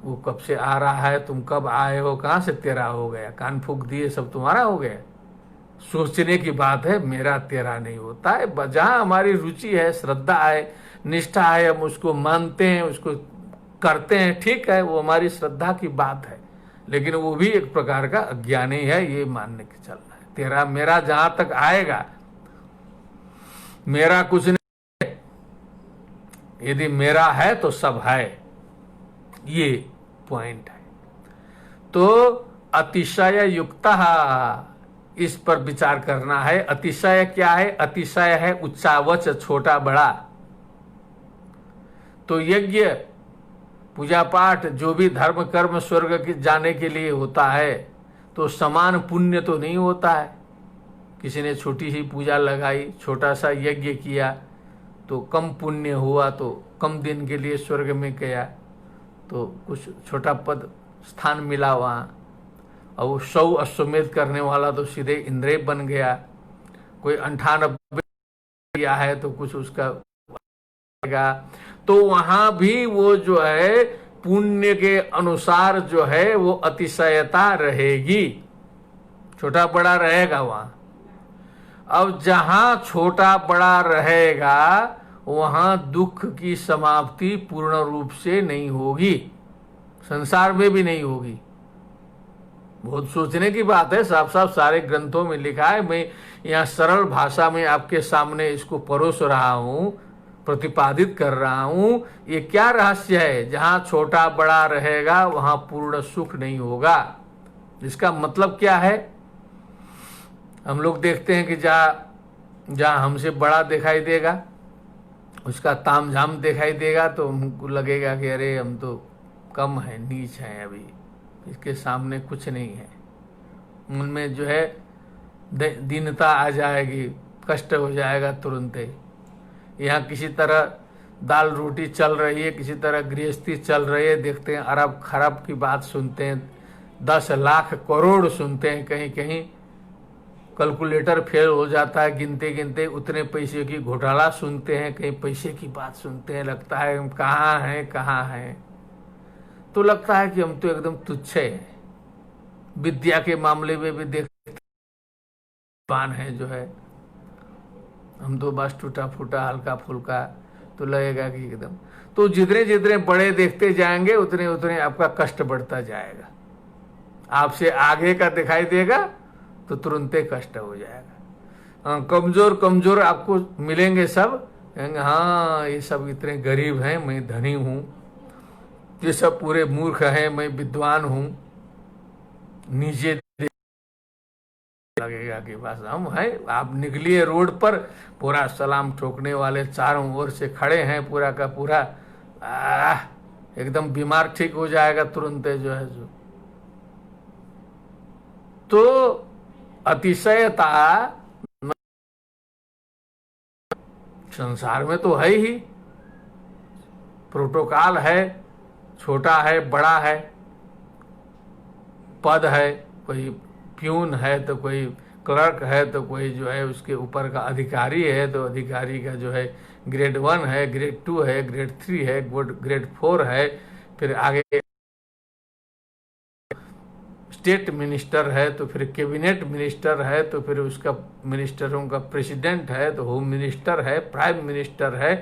वो कब से आ रहा है, तुम कब आए हो, कहां से तेरा हो गया? कान फूंक दिए सब तुम्हारा हो गया? सोचने की बात है। मेरा तेरा नहीं होता है। जहां हमारी रुचि है, श्रद्धा है, निष्ठा है, हम उसको मानते हैं, उसको करते हैं, ठीक है, वो हमारी श्रद्धा की बात है। लेकिन वो भी एक प्रकार का अज्ञान ही है, ये मानने के चलना है। तेरा मेरा जहां तक आएगा, मेरा कुछ नहीं है। यदि मेरा है तो सब है, ये पॉइंट है। तो अतिशय युक्त, इस पर विचार करना है। अतिशय क्या है? अतिशय है उच्चावच, छोटा बड़ा। तो यज्ञ पूजा पाठ जो भी धर्म कर्म स्वर्ग के जाने के लिए होता है तो समान पुण्य तो नहीं होता है। किसी ने छोटी सी पूजा लगाई, छोटा सा यज्ञ किया तो कम पुण्य हुआ, तो कम दिन के लिए स्वर्ग में गया तो कुछ छोटा पद स्थान मिला वहाँ। और वो 100 अश्वमेध करने वाला तो सीधे इंद्र बन गया। कोई 98 किया है तो कुछ उसका। तो वहां भी वो जो है पुण्य के अनुसार जो है वो अतिशयता रहेगी, छोटा बड़ा रहेगा वहां। अब जहां छोटा बड़ा रहेगा वहां दुख की समाप्ति पूर्ण रूप से नहीं होगी, संसार में भी नहीं होगी। बहुत सोचने की बात है। साफ साफ सारे ग्रंथों में लिखा है। मैं यहाँ सरल भाषा में आपके सामने इसको परोस रहा हूं, प्रतिपादित कर रहा हूं। ये क्या रहस्य है? जहां छोटा बड़ा रहेगा वहां पूर्ण सुख नहीं होगा। इसका मतलब क्या है? हम लोग देखते हैं कि जहां हमसे बड़ा दिखाई देगा, उसका तामझाम दिखाई देगा तो हमको लगेगा कि अरे हम तो कम है, नीच है, अभी इसके सामने कुछ नहीं है। उनमें जो है दीनता आ जाएगी, कष्ट हो जाएगा तुरंत ही। यहाँ किसी तरह दाल रोटी चल रही है, किसी तरह गृहस्थी चल रही है, देखते हैं अरब खरब की बात सुनते हैं, 10 लाख करोड़ सुनते हैं, कहीं कहीं कैलकुलेटर फेल हो जाता है गिनते गिनते, उतने पैसे की घोटाला सुनते हैं, कहीं पैसे की बात सुनते हैं, लगता है हम कहाँ हैं कहाँ हैं। तो लगता है कि हम तो एकदम तुच्छ हैं। विद्या के मामले में भी देखते पान है जो है, हम तो बस टूटा फूटा हल्का फुल्का, तो लगेगा कि एकदम। तो जितने जितने बड़े देखते जाएंगे उतने उतने आपका कष्ट बढ़ता जाएगा। आपसे आगे का दिखाई देगा तो तुरंत कष्ट हो जाएगा। कमजोर कमजोर आपको मिलेंगे सब, कहेंगे हाँ ये सब इतने गरीब हैं, मैं धनी हूं, ये सब पूरे मूर्ख हैं, मैं विद्वान हूं। नीचे लगेगा कि बस हम हैं। आप निकलिए रोड पर, पूरा सलाम ठोकने वाले चारों ओर से खड़े हैं, पूरा का पूरा एकदम बीमार ठीक हो जाएगा तुरंत जो है जो। तो अतिशयता संसार में तो है ही, प्रोटोकॉल है, छोटा है बड़ा है, पद है, कोई प्यून है तो कोई क्लर्क है तो कोई जो है उसके ऊपर का अधिकारी है, तो अधिकारी का जो है ग्रेड 1 है, ग्रेड 2 है, ग्रेड 3 है, ग्रेड 4 है, फिर आगे स्टेट मिनिस्टर है, तो फिर कैबिनेट मिनिस्टर है, तो फिर उसका मिनिस्टरों का प्रेसिडेंट है, तो होम मिनिस्टर है, प्राइम मिनिस्टर है,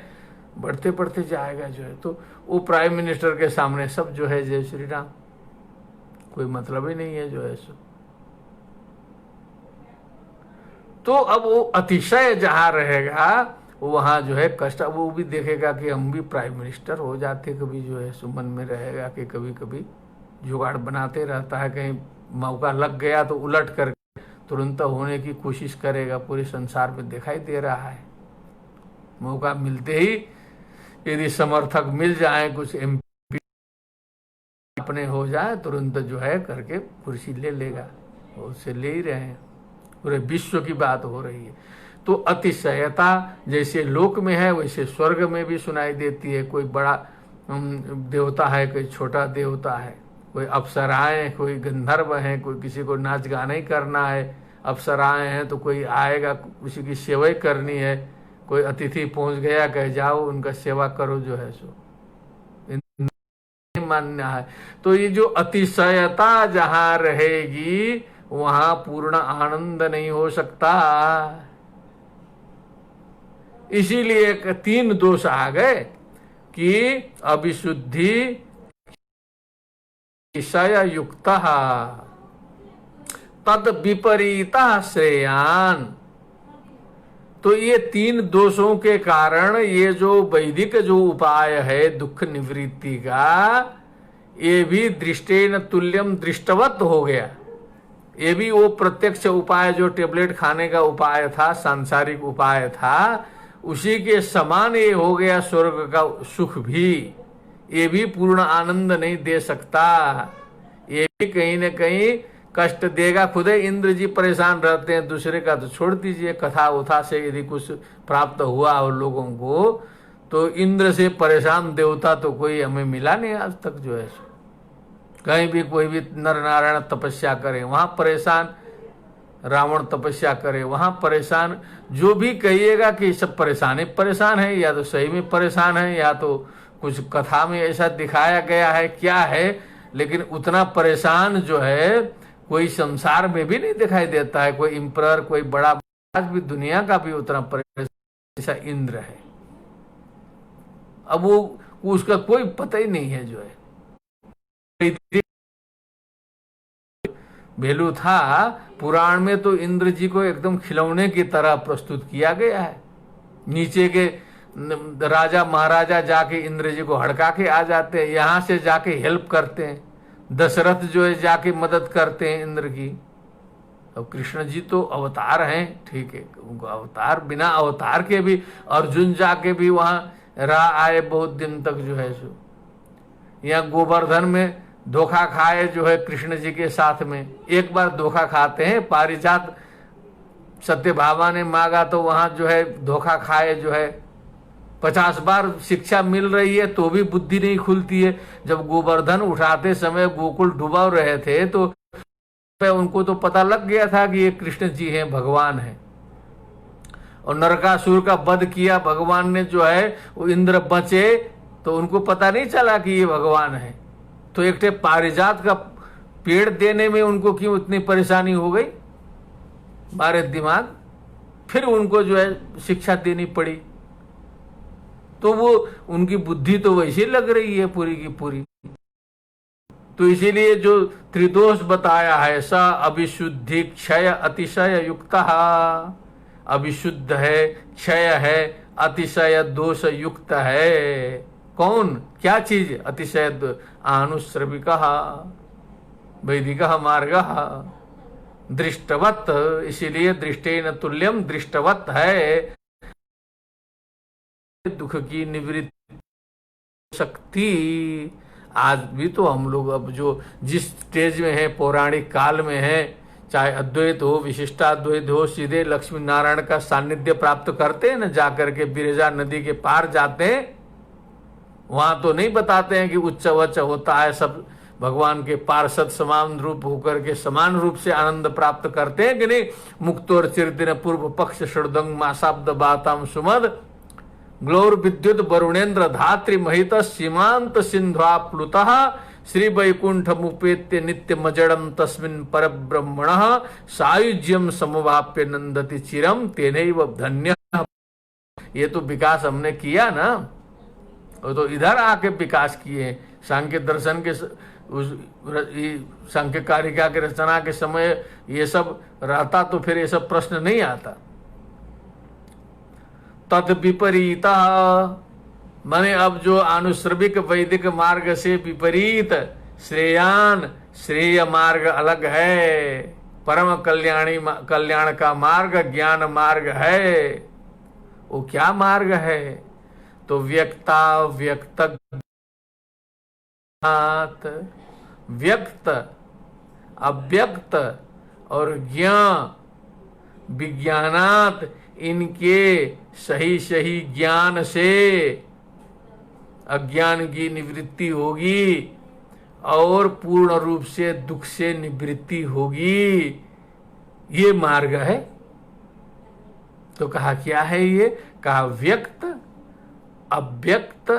बढ़ते बढ़ते जाएगा जो है। तो वो प्राइम मिनिस्टर के सामने सब जो है जय श्री राम, कोई मतलब ही नहीं है जो है सो। तो अब वो अतिशय जहां रहेगा वहां जो है कष्ट, वो भी देखेगा कि हम भी प्राइम मिनिस्टर हो जाते कभी जो है सो। मन में रहेगा कि कभी कभी जुगाड़ बनाते रहता है, कहीं मौका लग गया तो उलट कर तुरंत होने की कोशिश करेगा। पूरे संसार में दिखाई दे रहा है, मौका मिलते ही यदि समर्थक मिल जाए, कुछ एमपी अपने हो जाए, तुरंत जो है करके कुर्सी ले लेगा। उससे ले ही रहे हैं, पूरे विश्व की बात हो रही है। तो अतिशयता जैसे लोक में है वैसे स्वर्ग में भी सुनाई देती है। कोई बड़ा देवता है, कोई छोटा देवता है, कोई अप्सराएं, कोई गंधर्व हैं, कोई किसी को नाच गाना ही करना है, अप्सराएं हैं तो कोई आएगा किसी की सेवा करनी है, कोई अतिथि पहुंच गया कह जाओ उनका सेवा करो जो है सो मान्य है। तो ये जो अतिशयता जहां रहेगी वहां पूर्ण आनंद नहीं हो सकता। इसीलिए 3 दोष आ गए कि अविशुद्धि, विषय युक्त, तद विपरीता श्रेयान। तो ये 3 दोषों के कारण ये जो वैदिक जो उपाय है दुख निवृत्ति का, ये भी दृष्टेन तुल्यम दृष्टवत हो गया। ये भी वो प्रत्यक्ष उपाय जो टेबलेट खाने का उपाय था, सांसारिक उपाय था, उसी के समान ये हो गया। स्वर्ग का सुख भी, ये भी पूर्ण आनंद नहीं दे सकता, ये भी कहीं न कहीं कष्ट देगा। खुद इंद्र जी परेशान रहते हैं, दूसरे का तो छोड़ दीजिए। कथा उथा से यदि कुछ प्राप्त हुआ उन लोगों को, तो इंद्र से परेशान देवता तो कोई हमें मिला नहीं आज तक जो है। कहीं भी कोई भी नर नारायण तपस्या करे वहां परेशान, रावण तपस्या करे वहां परेशान। जो भी कहिएगा कि सब परेशान है, या तो सही में परेशान है, या तो कुछ कथा में ऐसा दिखाया गया है, क्या है, लेकिन उतना परेशान जो है कोई संसार में भी नहीं दिखाई देता है। कोई इंपरर, कोई बड़ा, आज भी दुनिया का भी उतना परेशान ऐसा इंद्र है। अब वो उसका कोई पता ही नहीं है जो है। भेलू था पुराण में, तो इंद्र जी को एकदम खिलौने की तरह प्रस्तुत किया गया है। नीचे के राजा महाराजा जाके इंद्र जी को हड़का के आ जाते हैं, यहां से जाके हेल्प करते हैं। दशरथ जो है जाके मदद करते हैं इंद्र की। अब कृष्ण जी तो अवतार हैं, ठीक है, उनको अवतार, बिना अवतार के भी अर्जुन जाके भी वहां आए बहुत दिन तक जो है सो। यहाँ गोवर्धन में धोखा खाए जो है कृष्ण जी के साथ में, एक बार धोखा खाते हैं। पारिजात सत्यभामा ने मांगा तो वहां जो है धोखा खाए जो है 50 बार शिक्षा मिल रही है तो भी बुद्धि नहीं खुलती है। जब गोवर्धन उठाते समय गोकुल डूबा रहे थे तो उनको तो पता लग गया था कि ये कृष्ण जी हैं, भगवान हैं। और नरकासुर का वध किया भगवान ने जो है, वो इंद्र बचे तो उनको पता नहीं चला कि ये भगवान है। तो एक पारिजात का पेड़ देने में उनको क्यों इतनी परेशानी हो गई, मारे दिमाग। फिर उनको जो है शिक्षा देनी पड़ी। तो वो उनकी बुद्धि तो वैसे लग रही है पूरी की पूरी। तो इसीलिए जो त्रिदोष बताया है, स अविशुद्धि क्षय अतिशय युक्त, अविशुद्ध है, क्षय है, अतिशय दोष युक्त है। कौन, क्या चीज? अतिशय आनुश्रविक वैदिक मार्ग दृष्टवत, इसीलिए दृष्टेन तुल्यम दृष्टवत है। दुख की निवृत्ति शक्ति आज भी तो हम लोग अब जो जिस स्टेज में है, पौराणिक काल में है, चाहे अद्वैत हो, विशिष्टाद्वैत हो, सीधे लक्ष्मी नारायण का सानिध्य प्राप्त करते हैं ना, जाकर के बिरजा नदी के पार जाते हैं। वहां तो नहीं बताते हैं कि उच्च वच्च होता है, सब भगवान के पार्षद समान रूप होकर के समान रूप से आनंद प्राप्त करते हैं कि नहीं। मुक्तोर चिरदिन पूर्व पक्ष षडंग मासाब्द बाताम सुमद ग्लोर विद्युत वरुणेन्द्र धात्री महित सीमांत सिंध्वा प्लुत श्री वैकुंठ मुपेत्य नित्य मजड़म तस्मिन् पर ब्रह्मण सायुज्यम समवाप्य नंदति चिरम तेनैव धन्य। ये तो विकास हमने किया ना, वो तो इधर आके विकास किए। सांख्य दर्शन के सांख्य कारिका के रचना के समय ये सब रहता तो फिर ये सब प्रश्न नहीं आता। तद विपरीत माने अब जो अनुश्रविक वैदिक मार्ग से विपरीत श्रेयान, श्रेय मार्ग अलग है। परम कल्याण का मार्ग ज्ञान मार्ग है। वो क्या मार्ग है? तो व्यक्ता व्यक्त, व्यक्त अव्यक्त और ज्ञान विज्ञानात, इनके सही सही ज्ञान से अज्ञान की निवृत्ति होगी और पूर्ण रूप से दुख से निवृत्ति होगी। ये मार्ग है। तो कहा क्या है ये? कहा व्यक्त अव्यक्त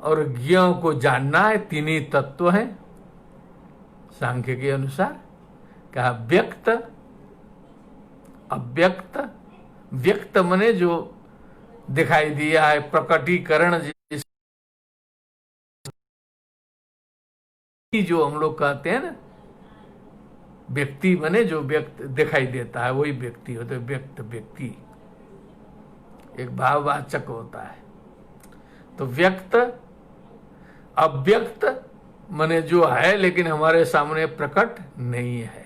और ज्ञान को जानना है। तीन ही तत्व हैं सांख्य के अनुसार। कहा व्यक्त अव्यक्त, व्यक्त मने जो दिखाई दिया है, प्रकटीकरण जो हम लोग कहते हैं ना, व्यक्ति मने जो व्यक्त दिखाई देता है वही व्यक्ति होता है। व्यक्त व्यक्ति एक भाववाचक होता है। तो व्यक्त अव्यक्त मने जो है लेकिन हमारे सामने प्रकट नहीं है।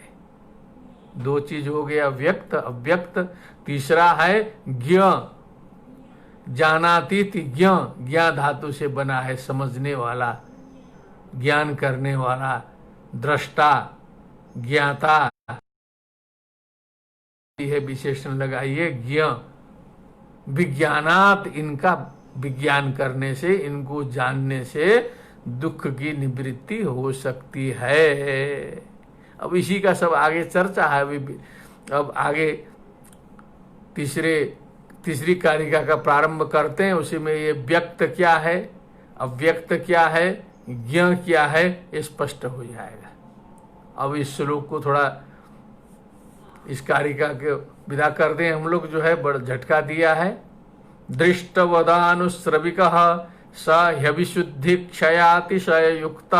दो चीज हो गया, व्यक्त अव्यक्त। तीसरा है ज्ञ, जानातीत ज्ञ, ज्ञा धातु से बना है, समझने वाला, ज्ञान करने वाला, दृष्टा, ज्ञाता, यह विशेषण लगाइए। ज्ञ विज्ञानात, इनका विज्ञान करने से, इनको जानने से दुख की निवृत्ति हो सकती है। अब इसी का सब आगे चर्चा है। अब आगे तीसरी कारिका का प्रारंभ करते हैं। उसी में ये व्यक्त क्या है, अव्यक्त क्या है, ज्ञ क्या है, ये स्पष्ट हो जाएगा। अब इस श्लोक को थोड़ा इस कारिका के विदा कर दें हम लोग, जो है बड़ा झटका दिया है। दृष्टवदानुश्रविक स ह्यविशुद्धि क्षयातिशय युक्त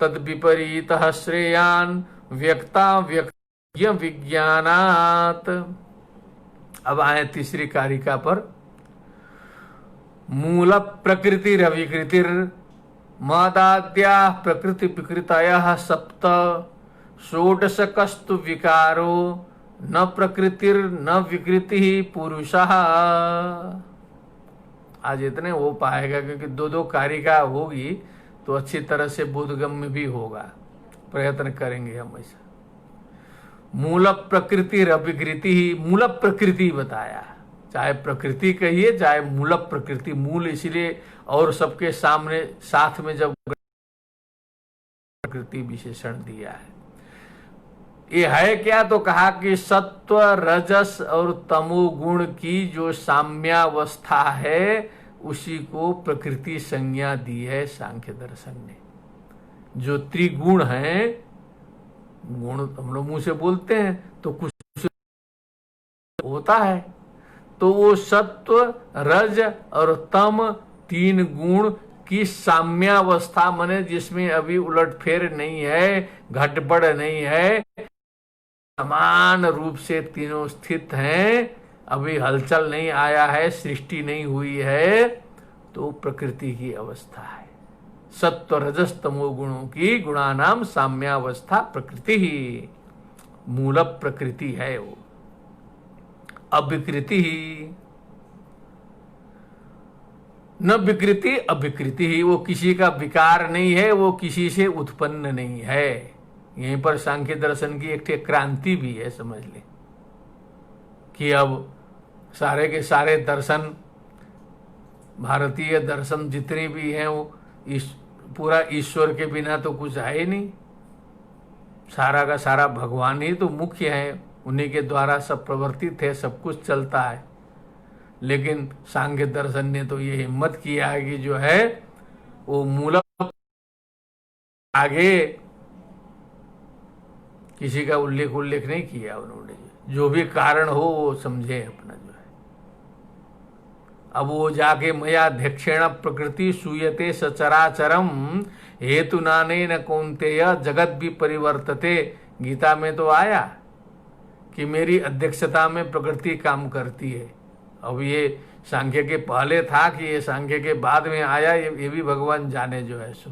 तद विपरीत श्रेयान व्यक्ता व्यक्ति विज्ञानात। अब आए तीसरी कारिका पर। मूल प्रकृति रविकृतिर मदाद्या प्रकृति विकृतयः सप्त षोडश कस्तु विकारो न प्रकृतिर न विकृति पुरुषः। आज इतने हो पाएगा क्योंकि दो दो कारिका होगी तो अच्छी तरह से बोधगम्य भी होगा। प्रयत्न करेंगे हम ऐसा। मूल प्रकृति रविकृति ही, मूल प्रकृति बताया, चाहे प्रकृति कहिए चाहे मूल प्रकृति, मूल इसलिए और सबके सामने साथ में जब प्रकृति विशेषण दिया है। ये है क्या, तो कहा कि सत्व रजस और तमोगुण की जो साम्यावस्था है उसी को प्रकृति संज्ञा दी है सांख्य दर्शन ने। जो त्रिगुण है, गुण हम लोग मुंह से बोलते हैं तो कुछ होता है, तो वो सत्व रज और तम तीन गुण की साम्यावस्था माने जिसमें अभी उलटफेर नहीं है, घटबड़ नहीं है, समान रूप से तीनों स्थित हैं, अभी हलचल नहीं आया है, सृष्टि नहीं हुई है, तो प्रकृति की अवस्था है। सत्व रजस तमो गुणों की गुणानाम साम्यावस्था प्रकृति ही, मूल प्रकृति है वो। अविकृति ही न विकृति अभिकृति ही, वो किसी का विकार नहीं है, वो किसी से उत्पन्न नहीं है। यहीं पर सांख्य दर्शन की एक क्रांति भी है, समझ ले कि अब सारे के सारे दर्शन, भारतीय दर्शन जितने भी हैं वो पूरा ईश्वर के बिना तो कुछ है ही नहीं, सारा का सारा भगवान ही तो मुख्य है, उन्हीं के द्वारा सब प्रवर्तित है, सब कुछ चलता है। लेकिन सांख्य दर्शन ने तो ये हिम्मत किया है कि जो है वो मूल आगे किसी का उल्लेख नहीं किया उन्होंने, जो भी कारण हो वो समझे अपना जो है। अब वो जाके मयाध्यक्षेण प्रकृति सूयते सचराचरम हेतु नाने न कौन्तेय जगत भी परिवर्तते, गीता में तो आया कि मेरी अध्यक्षता में प्रकृति काम करती है। अब ये सांख्य के पहले था कि ये सांख्य के बाद में आया, ये भी भगवान जाने जो है सो।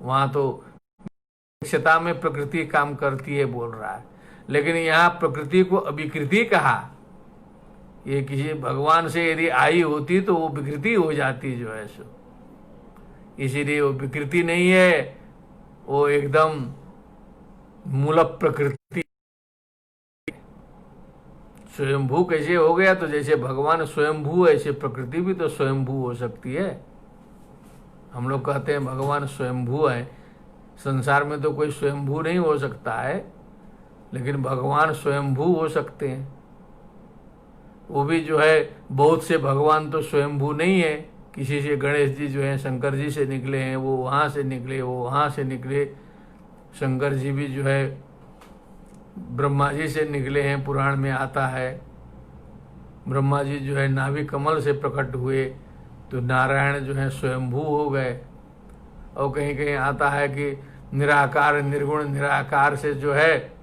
वहां तो अध्यक्षता में प्रकृति काम करती है बोल रहा है, लेकिन यहाँ प्रकृति को अविकृति कहा। ये किसी भगवान से यदि आई होती तो वो विकृति हो जाती जो है सो, इसीलिए वो विकृति नहीं है, वो एकदम मूल प्रकृति। स्वयंभू कैसे हो गया, तो जैसे भगवान स्वयंभू ऐसे प्रकृति भी तो स्वयंभू हो सकती है। हम लोग कहते हैं भगवान स्वयंभू है, संसार में तो कोई स्वयंभू नहीं हो सकता है, लेकिन भगवान स्वयंभू हो सकते हैं। वो भी जो है बहुत से भगवान तो स्वयंभू नहीं है, किसी से गणेश जी जो है शंकर जी से निकले हैं, वो वहाँ से निकले, वो वहाँ से निकले। शंकर जी भी जो है ब्रह्मा जी से निकले हैं, पुराण में आता है। ब्रह्मा जी जो है नाभि कमल से प्रकट हुए, तो नारायण जो है स्वयंभू हो गए। और कहीं कहीं आता है कि निराकार निर्गुण निराकार से जो है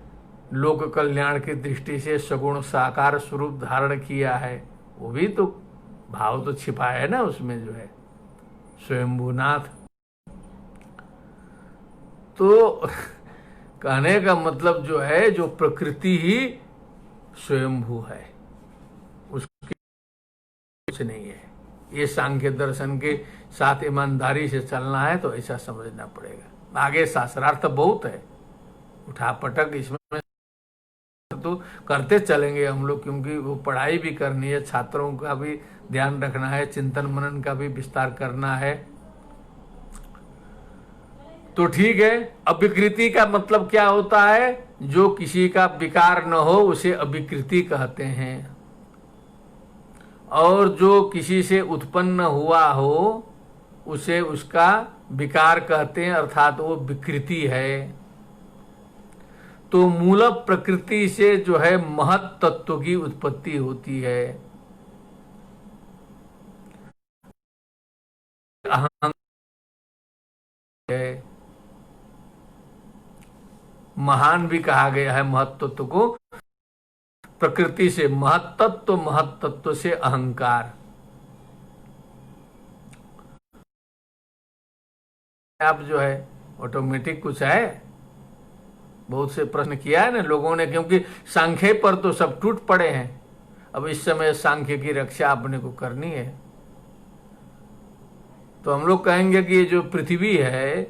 लोक कल्याण की दृष्टि से सगुण साकार स्वरूप धारण किया है। वो भी तो भाव तो छिपा है ना उसमें जो है स्वयंभूनाथ। तो कहने का मतलब जो है जो प्रकृति ही स्वयंभू है, उसकी कुछ नहीं है। ये सांख्य दर्शन के साथ ईमानदारी से चलना है तो ऐसा समझना पड़ेगा। आगे शास्त्रार्थ बहुत है, उठा पटक इसमें तो करते चलेंगे हम लोग, क्योंकि वो पढ़ाई भी करनी है, छात्रों का भी ध्यान रखना है, चिंतन मनन का भी विस्तार करना है। तो ठीक है, अविकृति का मतलब क्या होता है, जो किसी का विकार न हो उसे अविकृति कहते हैं, और जो किसी से उत्पन्न हुआ हो उसे उसका विकार कहते हैं, अर्थात वो विकृति है। तो मूल प्रकृति से जो है महत तत्व की उत्पत्ति होती है। अहंकार है, महान भी कहा गया है महत्त्व को, प्रकृति से महत्त्व से अहंकार। आप जो है ऑटोमेटिक कुछ है, बहुत से प्रश्न किया है ना लोगों ने, क्योंकि सांख्य पर तो सब टूट पड़े हैं। अब इस समय सांख्य की रक्षा अपने को करनी है। तो हम लोग कहेंगे कि ये जो पृथ्वी है,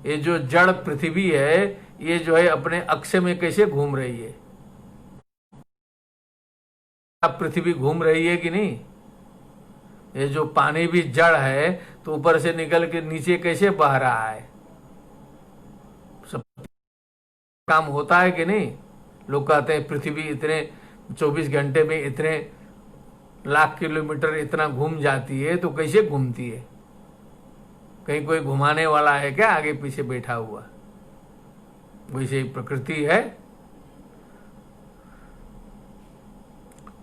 ये जो जड़ पृथ्वी है, ये जो है अपने अक्ष में कैसे घूम रही है। पृथ्वी घूम रही है कि नहीं? ये जो पानी भी जड़ है तो ऊपर से निकल के नीचे कैसे बह रहा है? सब काम होता है कि नहीं? लोग कहते हैं पृथ्वी इतने 24 घंटे में इतने लाख किलोमीटर इतना घूम जाती है, तो कैसे घूमती है? कहीं कोई घुमाने वाला है क्या आगे पीछे बैठा हुआ? वैसे ही प्रकृति है।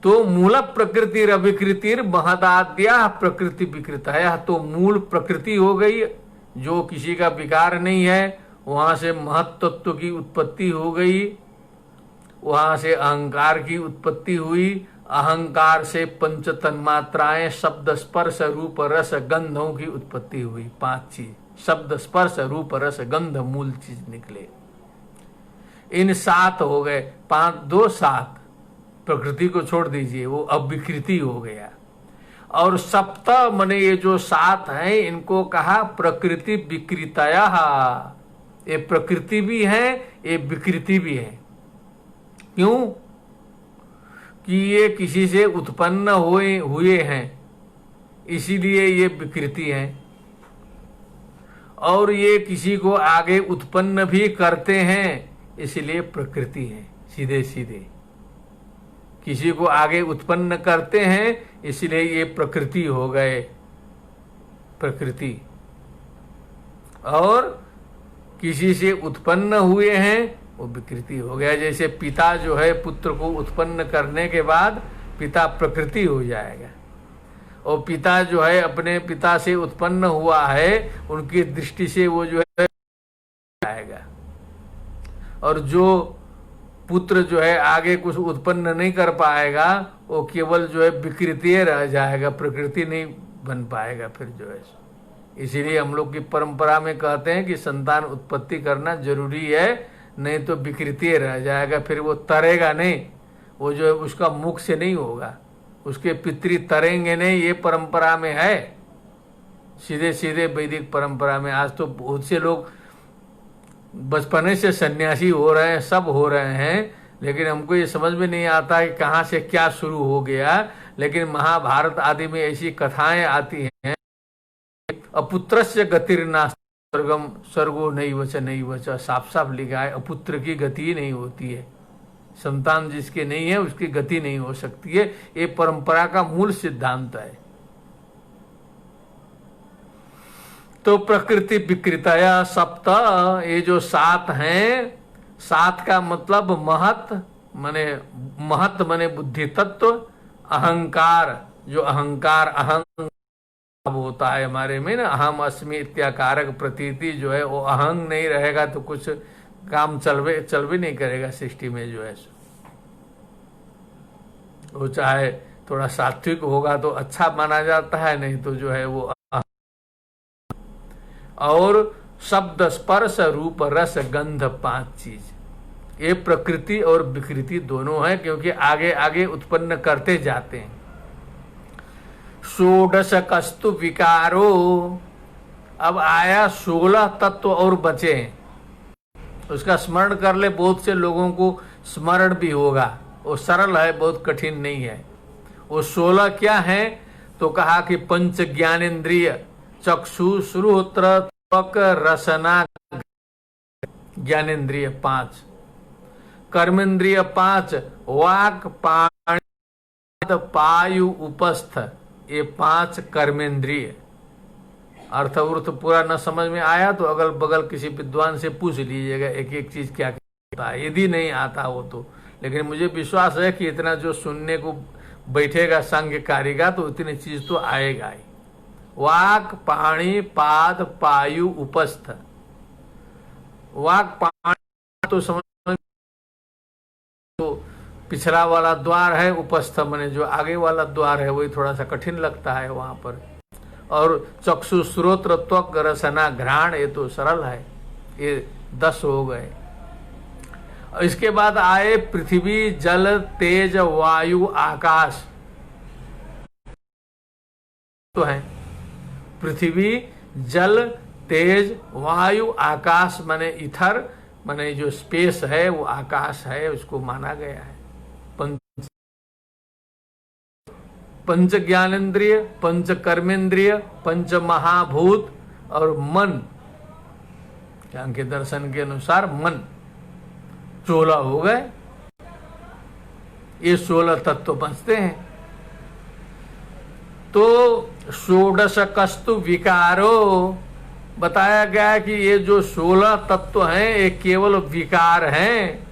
तो मूल प्रकृति अविकृतिर महदाद्या प्रकृति विकृतया, तो मूल प्रकृति हो गई जो किसी का विकार नहीं है, वहां से महत्त्व की उत्पत्ति हो गई, वहां से अहंकार की उत्पत्ति हुई, अहंकार से पंच तन्मात्राएं शब्द स्पर्श रूप रस गंधों की उत्पत्ति हुई। 5 चीज, शब्द स्पर्श रूप रस गंध मूल चीज निकले। इन 7 हो गए, 5 2 7, प्रकृति को छोड़ दीजिए, वो अविकृति हो गया। और सप्त मने ये जो 7 हैं इनको कहा प्रकृति विकृतया। ये प्रकृति भी है, ये विकृति भी है। क्यों? कि ये किसी से उत्पन्न हुए हैं, इसीलिए ये विकृति है। और ये किसी को आगे उत्पन्न भी करते हैं, इसलिए प्रकृति है। सीधे सीधे किसी को आगे उत्पन्न करते हैं, इसलिए ये प्रकृति हो गए, प्रकृति। और किसी से उत्पन्न हुए हैं, वो विकृति हो गया। जैसे पिता जो है पुत्र को उत्पन्न करने के बाद पिता प्रकृति हो जाएगा, और पिता जो है अपने पिता से उत्पन्न हुआ है, उनकी दृष्टि से वो जो है आएगा। और जो पुत्र जो है आगे कुछ उत्पन्न नहीं कर पाएगा, वो केवल जो है विकृति रह जाएगा, प्रकृति नहीं बन पाएगा फिर जो है। इसीलिए हम लोग की परंपरा में कहते हैं कि संतान उत्पत्ति करना जरूरी है, नहीं तो विकृति रह जाएगा, फिर वो तरेगा नहीं, वो जो है उसका मुख से नहीं होगा, उसके पितृ तरेंगे नहीं। ये परंपरा में है, सीधे सीधे वैदिक परंपरा में। आज तो बहुत से लोग बचपने से सन्यासी हो रहे हैं, सब हो रहे हैं, लेकिन हमको ये समझ में नहीं आता कि कहाँ से क्या शुरू हो गया। लेकिन महाभारत आदि में ऐसी कथाएं आती हैं, अपुत्रस्य गतिर्नास्ति स्वर्गम स्वर्गो नहीं वच, साफ साफ लिखा है, अपुत्र की गति ही नहीं होती है। संतान जिसके नहीं है उसकी गति नहीं हो सकती है। ये परंपरा का मूल सिद्धांत है। तो प्रकृति विकृतया सप्त, ये जो 7 हैं, 7 का मतलब महत मने बुद्धि तत्व, अहंकार, जो अहंकार अहंग होता है हमारे में ना, अहम अस्मि इत्याकारक प्रतीति जो है, वो अहंग नहीं रहेगा तो कुछ काम चल भी नहीं करेगा सृष्टि में जो है। वो चाहे थोड़ा सात्विक होगा तो अच्छा माना जाता है, नहीं तो जो है वो। और शब्द स्पर्श रूप रस गंध 5 चीज, ये प्रकृति और विकृति दोनों है, क्योंकि आगे आगे उत्पन्न करते जाते हैं। षोडश कस्तु विकारो, अब आया 16 तत्व और बचे हैं, उसका स्मरण कर ले। बहुत से लोगों को स्मरण भी होगा, वो सरल है, बहुत कठिन नहीं है। वो 16 क्या है? तो कहा कि पंच ज्ञानेन्द्रिय, चक्षु श्रोत्र त्वक रसना, ज्ञानेन्द्रिय 5, कर्मेंद्रिय 5, वाक पाणि पायु उपस्थ, ये 5 कर्मेंद्रिय। अर्थ उर्थ पूरा न समझ में आया तो अगल बगल किसी विद्वान से पूछ लीजिएगा एक एक चीज क्या कहता है, यदि नहीं आता वो तो। लेकिन मुझे विश्वास है कि इतना जो सुनने को बैठेगा सांख्यकारी का, तो इतनी चीज तो आएगा ही। वाक पाणि पाद पायु उपस्थ, वाक पाणि तो समझ, तो पिछला वाला द्वार है, उपस्थ मने जो आगे वाला द्वार है, वही थोड़ा सा कठिन लगता है वहां पर। और चक्षु श्रोत्र त्वक रसना घ्राण, ये तो सरल है, ये 10 हो गए। इसके बाद आए पृथ्वी जल तेज वायु आकाश, तो है पृथ्वी जल तेज वायु आकाश, माने इथर, माने जो स्पेस है वो आकाश है, उसको माना गया है। पंच ज्ञानेन्द्रिय, पंच कर्मेंद्रिय, पंच महाभूत और मन, सांख्य दर्शन के अनुसार मन 16 हो गए। ये 16 तत्व बचते हैं। तो षोडश कस्तु विकारो, बताया गया है कि ये जो 16 तत्व हैं ये केवल विकार हैं।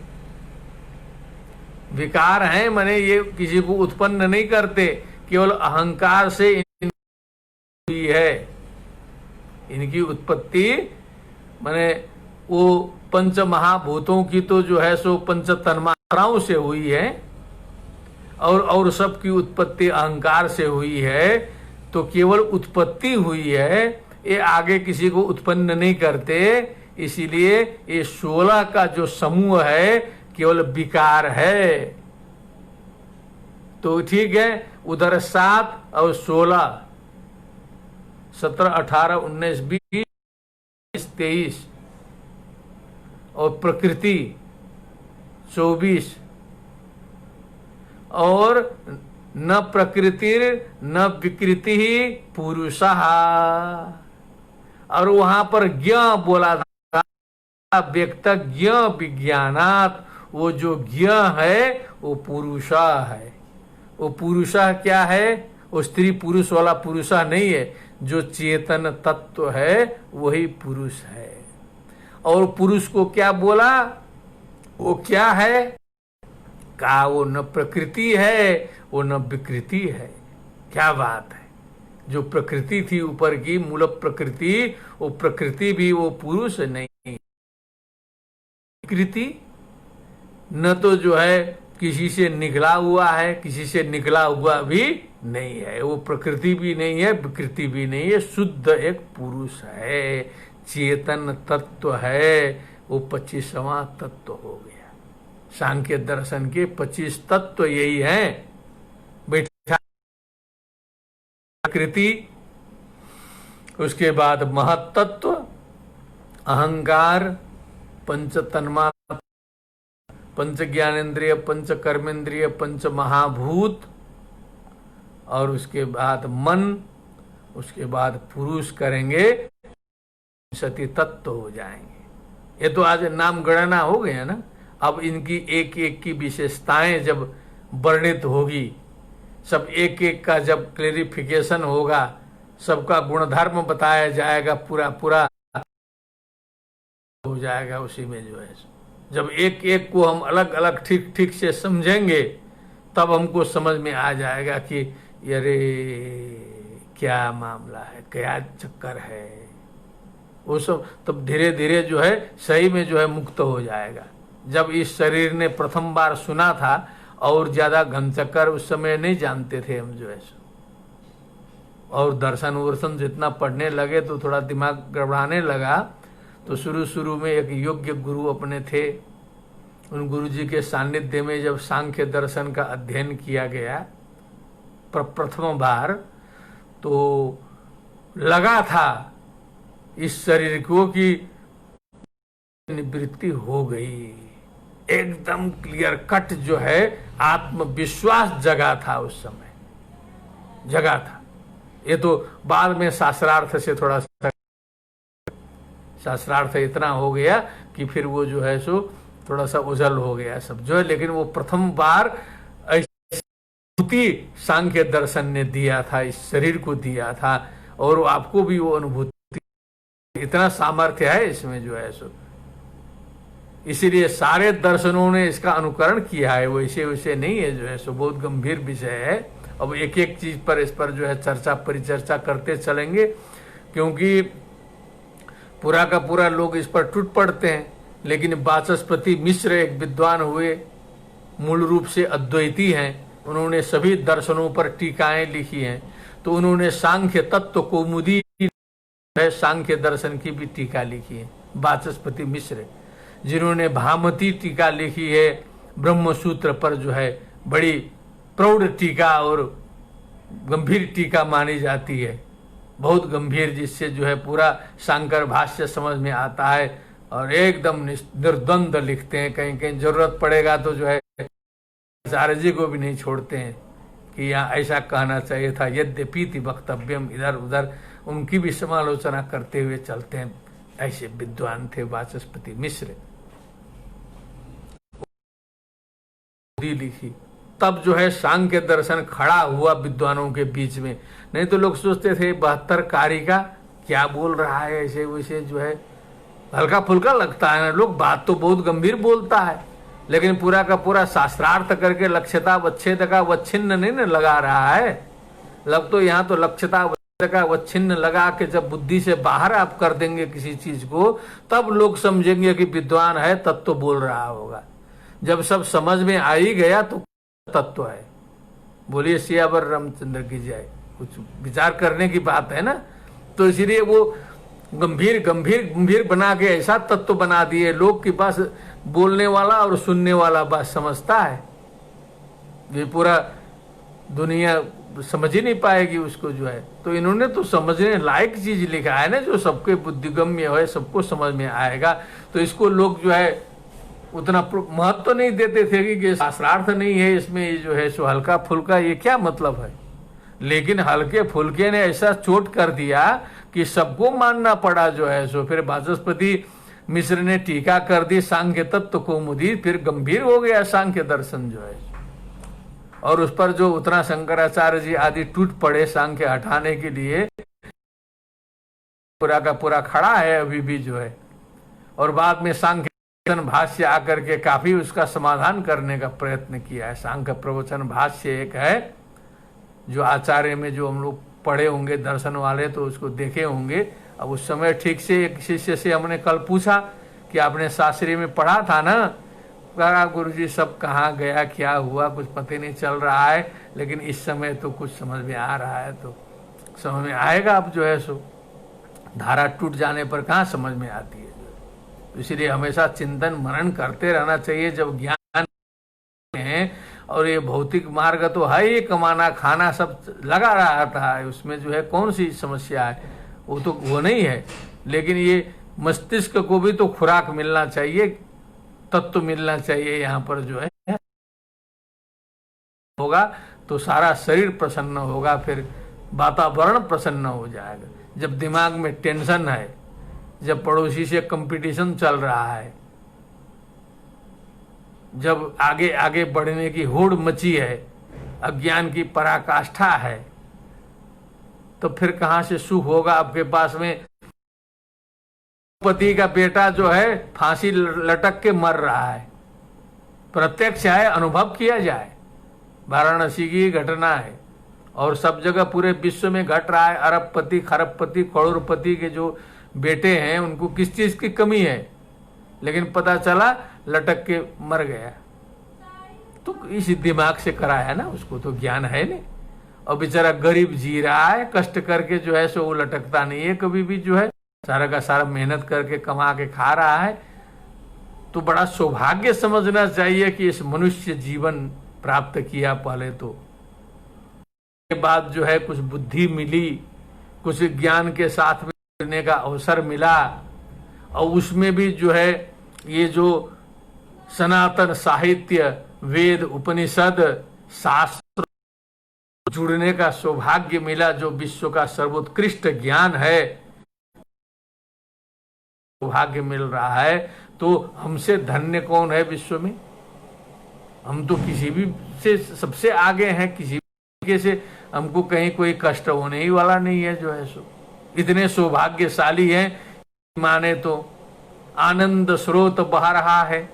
विकार हैं माने ये किसी को उत्पन्न नहीं करते, केवल अहंकार से हुई है। इनकी उत्पत्ति माने वो पंच महाभूतों की तो जो है सो पंच तन्मात्राओं से हुई है, और सब की उत्पत्ति अहंकार से हुई है। तो केवल उत्पत्ति हुई है, ये आगे किसी को उत्पन्न नहीं करते। इसीलिए ये 16 का जो समूह है केवल विकार है। तो ठीक है, उधर 7 और 16, 17, 18, 19, 20, 23 और प्रकृति 24, और न प्रकृति न विकृति ही पुरुषः। और वहां पर ज्ञ बोला था, व्यक्त ज्ञ विज्ञानात्, वो जो ज्ञ है वो पुरुषा है। वो पुरुषा क्या है? वो स्त्री पुरुष वाला पुरुषा नहीं है, जो चेतन तत्व है वही पुरुष है। और पुरुष को क्या बोला? वो क्या है? का वो न प्रकृति है, वो न विकृति है। क्या बात है! जो प्रकृति थी ऊपर की मूल प्रकृति, वो प्रकृति भी वो पुरुष नहीं। विकृति न तो जो है किसी से निकला हुआ है, किसी से निकला हुआ भी नहीं है। वो प्रकृति भी नहीं है, विकृति भी नहीं है, शुद्ध एक पुरुष है, चेतन तत्व है। वो 25वां तत्व हो गया। सांख्य दर्शन के 25 तत्व यही हैं। बैठा प्रकृति, उसके बाद महत्तत्व, अहंकार, पंच तन्मात्रा, पंच ज्ञानेन्द्रिय, पंच कर्मेंद्रिय, पंच महाभूत, और उसके बाद मन, उसके बाद पुरुष करेंगे, सती तत्व हो जाएंगे। ये तो आज नाम गणना हो गया ना। अब इनकी एक एक की विशेषताएं जब वर्णित होगी, सब एक एक का जब क्लेरिफिकेशन होगा, सबका गुणधर्म बताया जाएगा, पूरा पूरा हो जाएगा। उसी में जो है जब एक एक को हम अलग अलग ठीक ठीक से समझेंगे, तब हमको समझ में आ जाएगा कि अरे क्या मामला है, क्या चक्कर है। वो सब तब धीरे धीरे जो है सही में जो है मुक्त हो जाएगा। जब इस शरीर ने प्रथम बार सुना था, और ज्यादा घनचक्कर उस समय नहीं जानते थे हम जो है। और दर्शन वर्शन जितना पढ़ने लगे तो थोड़ा दिमाग गड़बड़ाने लगा। तो शुरू में एक योग्य गुरु अपने थे, उन गुरु जी के सानिध्य में जब सांख्य दर्शन का अध्ययन किया गया प्रथम बार, तो लगा था इस शरीर को कि निवृत्ति हो गई। एकदम क्लियर कट जो है आत्मविश्वास जगा था, उस समय जगा था। ये तो बाद में शास्त्रार्थ से थोड़ा सा, शास्त्रार्थ इतना हो गया कि फिर वो जो है सो थोड़ा सा उजल हो गया सब जो है। लेकिन वो प्रथम बार अनुभूति सांख्य दर्शन ने दिया था, इस शरीर को दिया था। और आपको भी वो अनुभूति, इतना सामर्थ्य है इसमें जो है सो। इसीलिए सारे दर्शनों ने इसका अनुकरण किया है, वो इसे वैसे नहीं है जो है सो। बहुत गंभीर विषय है। अब एक एक चीज पर इस पर जो है चर्चा परिचर्चा करते चलेंगे, क्योंकि पूरा का पूरा लोग इस पर टूट पड़ते हैं। लेकिन वाचस्पति मिश्र एक विद्वान हुए, मूल रूप से अद्वैती हैं। उन्होंने सभी दर्शनों पर टीकाएं लिखी हैं। तो उन्होंने सांख्य तत्व कौमुदी है, सांख्य दर्शन की भी टीका लिखी है वाचस्पति मिश्र। जिन्होंने भामती टीका लिखी है ब्रह्म सूत्र पर, जो है बड़ी प्रौढ़ टीका और गंभीर टीका मानी जाती है, बहुत गंभीर, जिससे जो है पूरा शांकर भाष्य समझ में आता है। और एकदम निर्द्वंद लिखते हैं, कहीं कहीं जरूरत पड़ेगा तो जो है आचार्य जी को भी नहीं छोड़ते हैं कि यहाँ ऐसा कहना चाहिए था, यद्यपि वक्तव्यम, इधर उधर उनकी भी समालोचना करते हुए चलते हैं। ऐसे विद्वान थे वाचस्पति मिश्र। लिखी तब जो है सांख्य दर्शन खड़ा हुआ विद्वानों के बीच में। नहीं तो लोग सोचते थे 72 कारी का क्या बोल रहा है, ऐसे वैसे जो है हल्का फुल्का लगता है ना। लोग बात तो बहुत गंभीर बोलता है, लेकिन पूरा का पूरा शास्त्रार्थ करके लक्ष्यता वच्छेद का वच्छिन्न नहीं न लगा रहा है। लग तो यहाँ तो लक्ष्यता वच्छेद का वच्छिन्न लगा के जब बुद्धि से बाहर आप कर देंगे किसी चीज को, तब लोग समझेंगे कि विद्वान है, तब तो बोल रहा होगा। जब सब समझ में आ ही गया तो तत्व है। बोलिए सियावर रामचंद्र की जय। कुछ विचार करने की बात है ना। तो इसीलिए वो गंभीर गंभीर गंभीर बना के ऐसा तत्व बना दिए लोग कि बस बोलने वाला और सुनने वाला बात समझता है। ये पूरा दुनिया समझ ही नहीं पाएगी उसको जो है। तो इन्होंने तो समझने लायक चीज लिखा है ना, जो सबके बुद्धिगम्य है, सबको समझ में आएगा। तो इसको लोग जो है उतना महत्व तो नहीं देते थे कि शास्त्रार्थ नहीं है इसमें, ये जो है सो हल्का फुल्का, ये क्या मतलब है। लेकिन हल्के फुल्के ने ऐसा चोट कर दिया कि सबको मानना पड़ा जो है सो। फिर वाचस्पति मिश्र ने टीका कर दी सांख्य तत्व कौमुदी, फिर गंभीर हो गया सांख्य दर्शन जो है। और उस पर जो उतना शंकराचार्य जी आदि टूट पड़े सांख्य हटाने के लिए, पूरा का पूरा खड़ा है अभी भी जो है। और बाद में सांख्य भाष्य आकर के काफी उसका समाधान करने का प्रयत्न किया है। सांख्य प्रवचन भाष्य एक है जो आचार्य में जो हम लोग पढ़े होंगे दर्शन वाले, तो उसको देखे होंगे। अब उस समय ठीक से एक शिष्य से हमने कल पूछा कि आपने शास्त्री में पढ़ा था ना। कहा गुरुजी सब कहाँ गया, क्या हुआ, कुछ पता नहीं चल रहा है, लेकिन इस समय तो कुछ समझ में आ रहा है। तो समझ में आएगा अब जो है सो। धारा टूट जाने पर कहाँ समझ में आती है। इसलिए हमेशा चिंतन मनन करते रहना चाहिए। जब ज्ञान है और ये भौतिक मार्ग तो है ही, कमाना खाना सब लगा रहा है, उसमें जो है कौन सी समस्या है, वो तो वो नहीं है। लेकिन ये मस्तिष्क को भी तो खुराक मिलना चाहिए, तत्व मिलना चाहिए। यहाँ पर जो है होगा तो सारा शरीर प्रसन्न होगा, फिर वातावरण प्रसन्न हो जाएगा। जब दिमाग में टेंशन है, जब पड़ोसी से कंपटीशन चल रहा है, जब आगे आगे बढ़ने की होड़ मची है, अज्ञान की पराकाष्ठा है, तो फिर कहां से सुख होगा आपके पास में। पति का बेटा जो है फांसी लटक के मर रहा है, प्रत्यक्ष है, अनुभव किया जाए। वाराणसी की घटना है और सब जगह पूरे विश्व में घट रहा है। अरबपति, खरबपति, करोड़पति के जो बेटे हैं उनको किस चीज की कमी है, लेकिन पता चला लटक के मर गया। तो इस दिमाग से कराया ना, उसको तो ज्ञान है नहीं। और बेचारा गरीब जी रहा है, कष्ट करके जो है सो वो लटकता नहीं है कभी भी, जो है सारा का सारा मेहनत करके कमा के खा रहा है। तो बड़ा सौभाग्य समझना चाहिए कि इस मनुष्य जीवन प्राप्त किया पहले तो, के बाद जो है कुछ बुद्धि मिली, कुछ ज्ञान के साथ में करने का अवसर मिला। और उसमें भी जो है ये जो सनातन साहित्य, वेद, उपनिषद, शास्त्र जुड़ने का सौभाग्य मिला, जो विश्व का सर्वोत्कृष्ट ज्ञान है, सौभाग्य मिल रहा है। तो हमसे धन्य कौन है विश्व में। हम तो किसी भी से सबसे आगे हैं, किसी तरीके से हमको कहीं कोई कष्ट होने ही वाला नहीं है जो है सो। इतने सौभाग्यशाली हैं, माने तो आनंद स्रोत बहा रहा है।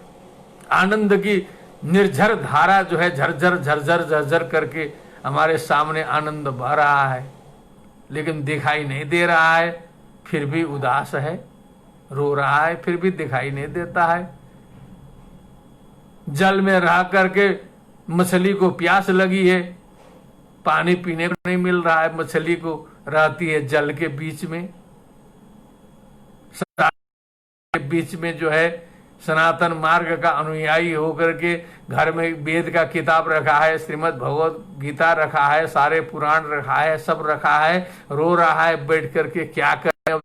आनंद की निर्झर धारा जो है झरझर झरझर झरझर करके हमारे सामने आनंद बह रहा है, लेकिन दिखाई नहीं दे रहा है। फिर भी उदास है, रो रहा है, फिर भी दिखाई नहीं देता है। जल में रह करके मछली को प्यास लगी है, पानी पीने को नहीं मिल रहा है। मछली को रहती है जल के बीच में, के बीच में जो है सनातन मार्ग का अनुयायी होकर के घर में वेद का किताब रखा है, श्रीमद् भगवत गीता रखा है, सारे पुराण रखा है, सब रखा है, रो रहा है बैठ करके। क्या करें,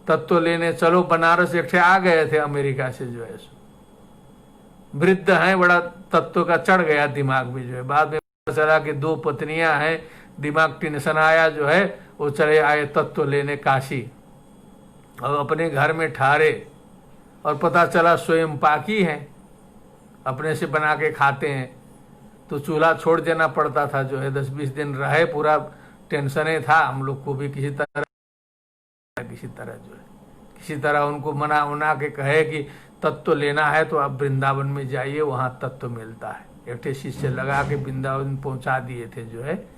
तत्व लेने चलो बनारस। एक आ गए थे अमेरिका से जो है, वृद्ध हैं, बड़ा तत्व का चढ़ गया दिमाग में जो है। बाद में पता चला कि 2 पत्नियां हैं, दिमाग टेंशन आया जो है, वो चले आए तत्व लेने काशी और अपने घर में ठहरे और पता चला स्वयं पाकी है, अपने से बना के खाते हैं। तो चूल्हा छोड़ देना पड़ता था जो है, 10-20 दिन रहे, पूरा टेंशन ही था हम लोग को भी। किसी तरह जो है, किसी तरह उनको मना उना के कहे कि तत्व लेना है तो आप वृंदावन में जाइए, वहां तत्व मिलता है। एक शिष्य लगा के वृंदावन पहुंचा दिए थे जो है,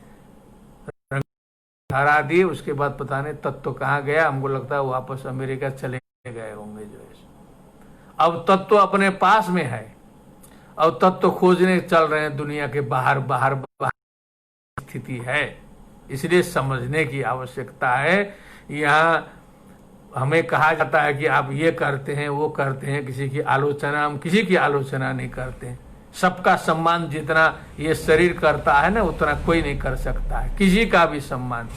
हरा दिए। उसके बाद पता नहीं तत्व कहाँ गया, हमको लगता है वापस अमेरिका चले गए होंगे जो है। अब तत्व अपने पास में है, अब तत्व खोजने चल रहे हैं दुनिया के बाहर बाहर बाहर स्थिति है। इसलिए समझने की आवश्यकता है। यहाँ हमें कहा जाता है कि आप ये करते हैं वो करते हैं, किसी की आलोचना, हम किसी की आलोचना नहीं करते हैं। सबका सम्मान जितना ये शरीर करता है ना, उतना कोई नहीं कर सकता है, किसी का भी सम्मान।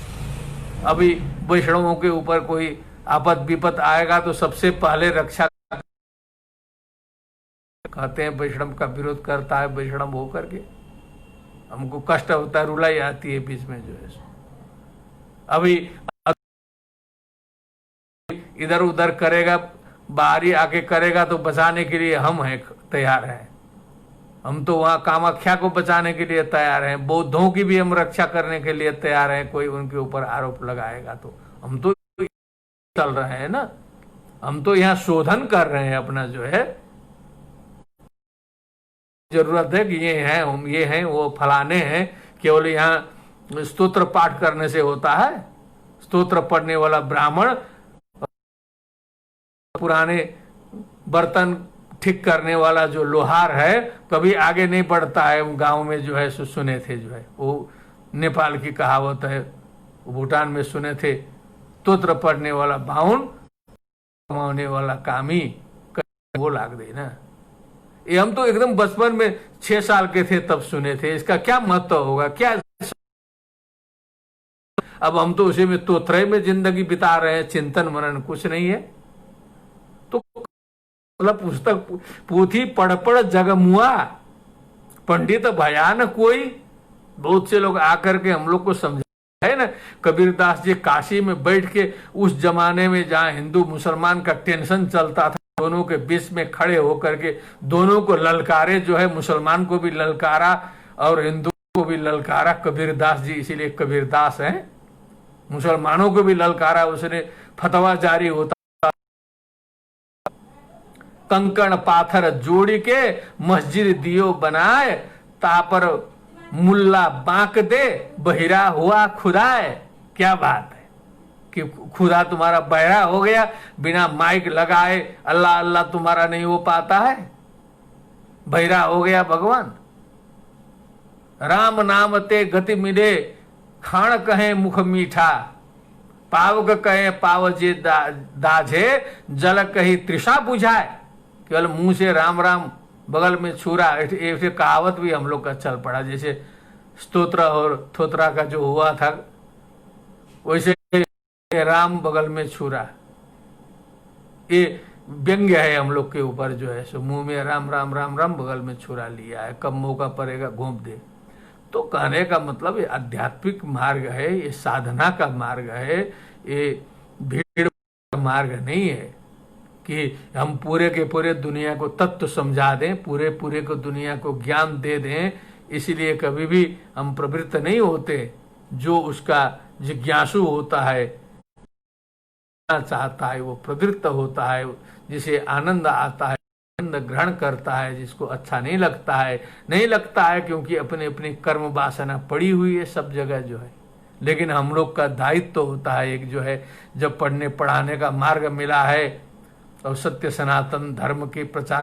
अभी वैष्णवों के ऊपर कोई आपद विपत आएगा तो सबसे पहले रक्षा कहते हैं, वैष्णव का विरोध करता है वैष्णव होकर के, हमको कष्ट होता है, रुलाई आती है बीच में जो है। अभी इधर उधर करेगा, बाहरी आके करेगा तो बचाने के लिए हम हैं तैयार हैं। हम तो वहां कामाख्या को बचाने के लिए तैयार हैं, बौद्धों की भी हम रक्षा करने के लिए तैयार हैं। कोई उनके ऊपर आरोप लगाएगा तो हम तो चल रहे हैं ना, हम तो यहाँ शोधन कर रहे हैं अपना जो है। जरूरत है कि ये हैं, हम ये हैं, वो फलाने हैं, केवल यहाँ स्तोत्र पाठ करने से होता है? स्तोत्र पढ़ने वाला ब्राह्मण पुराने बर्तन ठीक करने वाला जो लोहार है कभी आगे नहीं बढ़ता है। गांव में जो है सुने थे जो है, वो नेपाल की कहावत है, भूटान में सुने थे, स्तोत्र पढ़ने वाला बाहुन कमाने वाला कामी, वो लाग दे ना। ये हम तो एकदम बचपन में 6 साल के थे तब सुने थे, इसका क्या महत्व होगा क्या? अब हम तो उसी में तोतरे में जिंदगी बिता रहे हैं, चिंतन मनन कुछ नहीं है। तो मतलब पुस्तक पूथी पढ़ पढ़ जगमुआ, पंडित भयान कोई। बहुत से लोग आकर के हम लोग को समझा है ना। कबीरदास जी काशी में बैठ के, उस जमाने में जहाँ हिंदू मुसलमान का टेंशन चलता था, दोनों के बीच में खड़े होकर के दोनों को ललकारे जो है, मुसलमान को भी ललकारा और हिंदू को भी ललकारा कबीरदास जी, इसीलिए कबीरदास हैं। मुसलमानों को भी ललकारा उसने, फतवा जारी होता, कंकण पाथर जोड़ी के मस्जिद दियो बनाए, तापर मुल्ला बांक दे बहिरा हुआ खुदाए। क्या बात है कि खुदा तुम्हारा बहरा हो गया, बिना माइक लगाए अल्लाह अल्लाह तुम्हारा नहीं हो पाता है, बहरा हो गया भगवान। राम नाम ते गति मिले, खाण कहे मुख मीठा, पावक कहे पावजे दाझे, जल कही तृषा बुझाए। केवल मुंह से राम राम, बगल में छुरा, ऐसे कहावत भी हम लोग का चल पड़ा। जैसे स्तोत्र और थोत्रा का जो हुआ था, वैसे राम बगल में छुरा, ये व्यंग्य है हम लोग के ऊपर जो है। सो मुंह में राम राम राम राम, बगल में छुरा लिया है, कब मौका पड़ेगा घोंप दे। तो कहने का मतलब ये आध्यात्मिक मार्ग है, ये साधना का मार्ग है, ये भीड़ का मार्ग नहीं है कि हम पूरे के पूरे दुनिया को तत्व समझा दें, पूरे पूरे को दुनिया को ज्ञान दे दें। इसलिए कभी भी हम प्रवृत्त नहीं होते। जो उसका जिज्ञासु होता है, चाहता है, वो प्रवृत्त होता है, जिसे आनंद आता है, आनंद ग्रहण करता है। जिसको अच्छा नहीं लगता है क्योंकि अपने अपनी कर्म वासना पड़ी हुई है सब जगह जो है। लेकिन हम लोग का दायित्व तो होता है एक जो है, जब पढ़ने पढ़ाने का मार्ग मिला है और सत्य सनातन धर्म के प्रचार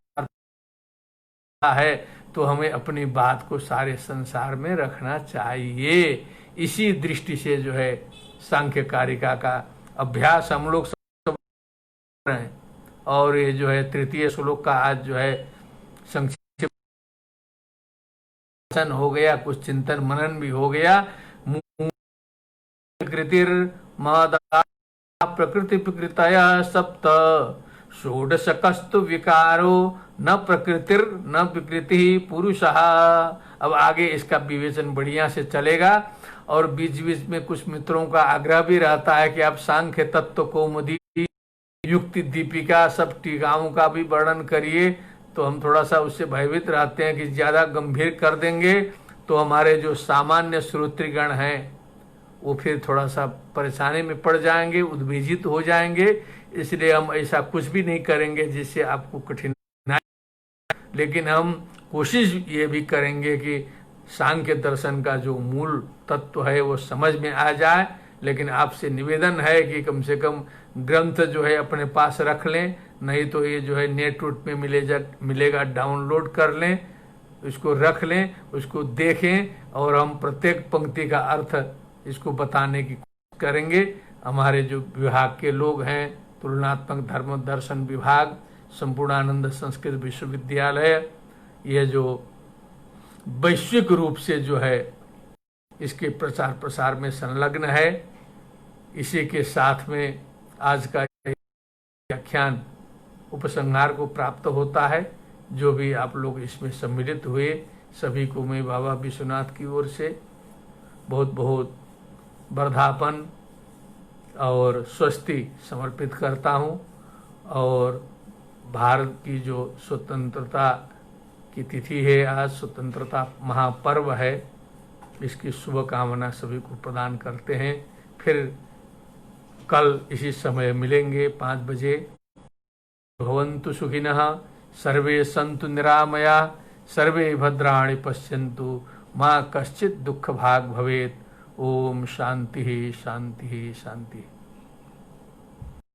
है, तो हमें अपनी बात को सारे संसार में रखना चाहिए। इसी दृष्टि से जो है सांख्य कारिका का अभ्यास हम लोग सब रहे हैं। और ये जो है तृतीय श्लोक का आज जो है संक्षिप्त हो गया, कुछ चिंतन मनन भी हो गया। प्रकृतिर महदा प्रकृति प्रकृतया सप्त षोडशकस्तु विकारो न प्रकृतिर न विकृति पुरुषः। अब आगे इसका विवेचन बढ़िया से चलेगा और बीच बीच में कुछ मित्रों का आग्रह भी रहता है कि आप सांख्य तत्व कौमुदी युक्ति दीपिका सब टीकाओं का भी वर्णन करिए। तो हम थोड़ा सा उससे भयभीत रहते हैं कि ज्यादा गंभीर कर देंगे तो हमारे जो सामान्य श्रोतृगण हैं वो फिर थोड़ा सा परेशानी में पड़ जाएंगे, उद्विजित हो जाएंगे। इसलिए हम ऐसा कुछ भी नहीं करेंगे जिससे आपको कठिनाई, लेकिन हम कोशिश ये भी करेंगे कि सांख्य दर्शन का जो मूल तत्व है वो समझ में आ जाए। लेकिन आपसे निवेदन है कि कम से कम ग्रंथ जो है अपने पास रख लें, नहीं तो ये जो है नेट वुट में मिलेगा, डाउनलोड कर लें, उसको रख लें, उसको देखें और हम प्रत्येक पंक्ति का अर्थ इसको बताने की कोशिश करेंगे। हमारे जो विभाग के लोग हैं, तुलनात्मक धर्म दर्शन विभाग, संपूर्णानंद संस्कृत विश्वविद्यालय, यह जो वैश्विक रूप से जो है इसके प्रचार प्रसार में संलग्न है। इसी के साथ में आज का व्याख्यान उपसंहार को प्राप्त होता है। जो भी आप लोग इसमें सम्मिलित हुए सभी को मैं बाबा विश्वनाथ की ओर से बहुत बहुत वर्धापन और स्वस्ति समर्पित करता हूँ। और भारत की जो स्वतंत्रता की तिथि है, आज स्वतंत्रता महापर्व है, इसकी शुभकामना सभी को प्रदान करते हैं। फिर कल इसी समय मिलेंगे 5 बजे। भवन्तु सुखिनः, सर्वे सन्तु निरामया, सर्वे भद्राणि पश्यन्तु, मा कश्चित् दुःख भाग् भवेत्। ओम शांति शांति शांति।